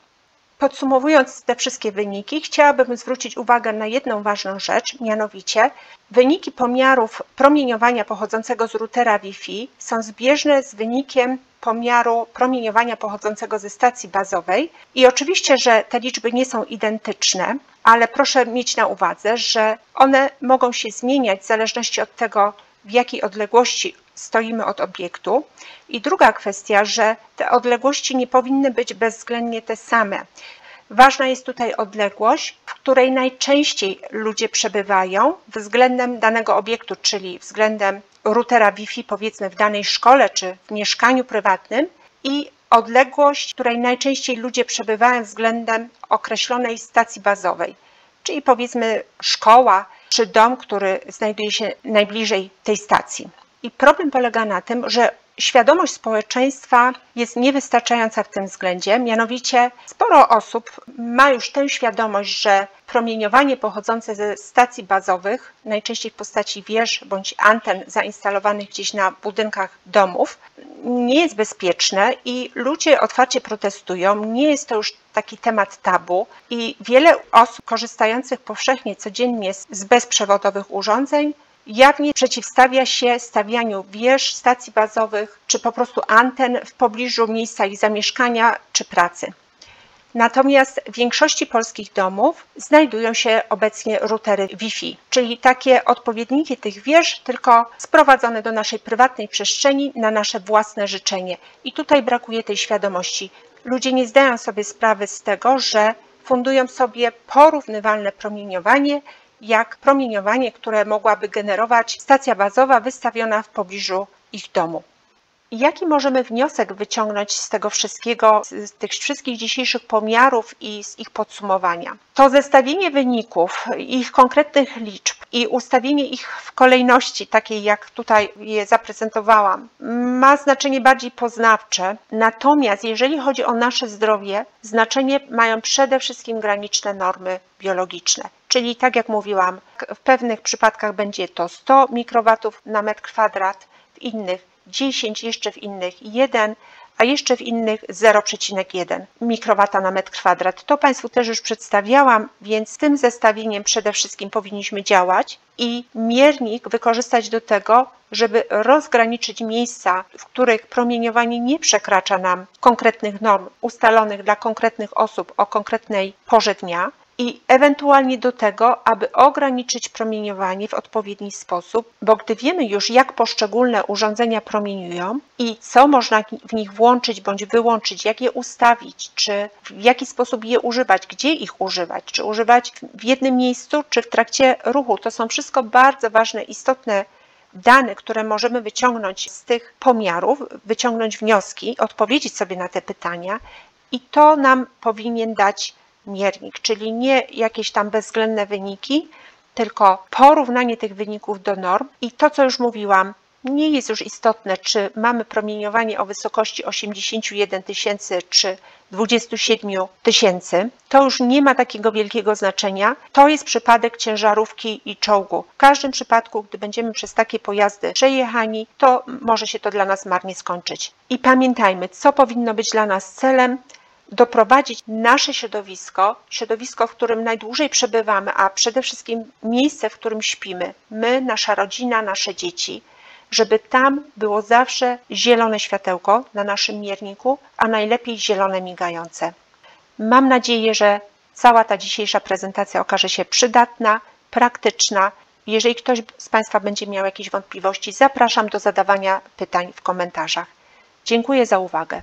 Podsumowując te wszystkie wyniki, chciałabym zwrócić uwagę na jedną ważną rzecz, mianowicie wyniki pomiarów promieniowania pochodzącego z routera Wi-Fi są zbieżne z wynikiem pomiaru promieniowania pochodzącego ze stacji bazowej i oczywiście, że te liczby nie są identyczne, ale proszę mieć na uwadze, że one mogą się zmieniać w zależności od tego, w jakiej odległości stoimy od obiektu. I druga kwestia, że te odległości nie powinny być bezwzględnie te same. Ważna jest tutaj odległość, w której najczęściej ludzie przebywają względem danego obiektu, czyli względem routera Wi-Fi, powiedzmy w danej szkole czy w mieszkaniu prywatnym, i odległość, w której najczęściej ludzie przebywają względem określonej stacji bazowej, czyli powiedzmy szkoła czy dom, który znajduje się najbliżej tej stacji. I problem polega na tym, że świadomość społeczeństwa jest niewystarczająca w tym względzie, mianowicie sporo osób ma już tę świadomość, że promieniowanie pochodzące ze stacji bazowych, najczęściej w postaci wież bądź anten zainstalowanych gdzieś na budynkach domów, nie jest bezpieczne i ludzie otwarcie protestują. Nie jest to już taki temat tabu i wiele osób korzystających powszechnie codziennie z bezprzewodowych urządzeń jawnie przeciwstawia się stawianiu wież, stacji bazowych czy po prostu anten w pobliżu miejsca ich zamieszkania czy pracy. Natomiast w większości polskich domów znajdują się obecnie routery Wi-Fi, czyli takie odpowiedniki tych wież, tylko sprowadzone do naszej prywatnej przestrzeni na nasze własne życzenie. I tutaj brakuje tej świadomości. Ludzie nie zdają sobie sprawy z tego, że fundują sobie porównywalne promieniowanie, jak promieniowanie, które mogłaby generować stacja bazowa wystawiona w pobliżu ich domu. Jaki możemy wniosek wyciągnąć z tego wszystkiego, z tych wszystkich dzisiejszych pomiarów i z ich podsumowania? To zestawienie wyników, ich konkretnych liczb i ustawienie ich w kolejności, takiej jak tutaj je zaprezentowałam, ma znaczenie bardziej poznawcze. Natomiast jeżeli chodzi o nasze zdrowie, znaczenie mają przede wszystkim graniczne normy biologiczne. Czyli tak jak mówiłam, w pewnych przypadkach będzie to 100 mikrowatów na metr kwadrat, w innych 10, jeszcze w innych 1, a jeszcze w innych 0,1 mikrowata na metr kwadrat. To Państwu też już przedstawiałam, więc z tym zestawieniem przede wszystkim powinniśmy działać i miernik wykorzystać do tego, żeby rozgraniczyć miejsca, w których promieniowanie nie przekracza nam konkretnych norm ustalonych dla konkretnych osób o konkretnej porze dnia, i ewentualnie do tego, aby ograniczyć promieniowanie w odpowiedni sposób, bo gdy wiemy już, jak poszczególne urządzenia promieniują i co można w nich włączyć bądź wyłączyć, jak je ustawić, czy w jaki sposób je używać, gdzie ich używać, czy używać w jednym miejscu, czy w trakcie ruchu, to są wszystko bardzo ważne, istotne dane, które możemy wyciągnąć z tych pomiarów, wyciągnąć wnioski, odpowiedzieć sobie na te pytania i to nam powinien dać miernik, czyli nie jakieś tam bezwzględne wyniki, tylko porównanie tych wyników do norm i to, co już mówiłam, nie jest już istotne, czy mamy promieniowanie o wysokości 81 tysięcy czy 27 tysięcy. To już nie ma takiego wielkiego znaczenia. To jest przypadek ciężarówki i czołgu. W każdym przypadku, gdy będziemy przez takie pojazdy przejechani, to może się to dla nas marnie skończyć. I pamiętajmy, co powinno być dla nas celem, doprowadzić nasze środowisko, w którym najdłużej przebywamy, a przede wszystkim miejsce, w którym śpimy, my, nasza rodzina, nasze dzieci, żeby tam było zawsze zielone światełko na naszym mierniku, a najlepiej zielone migające. Mam nadzieję, że cała ta dzisiejsza prezentacja okaże się przydatna, praktyczna. Jeżeli ktoś z Państwa będzie miał jakieś wątpliwości, zapraszam do zadawania pytań w komentarzach. Dziękuję za uwagę.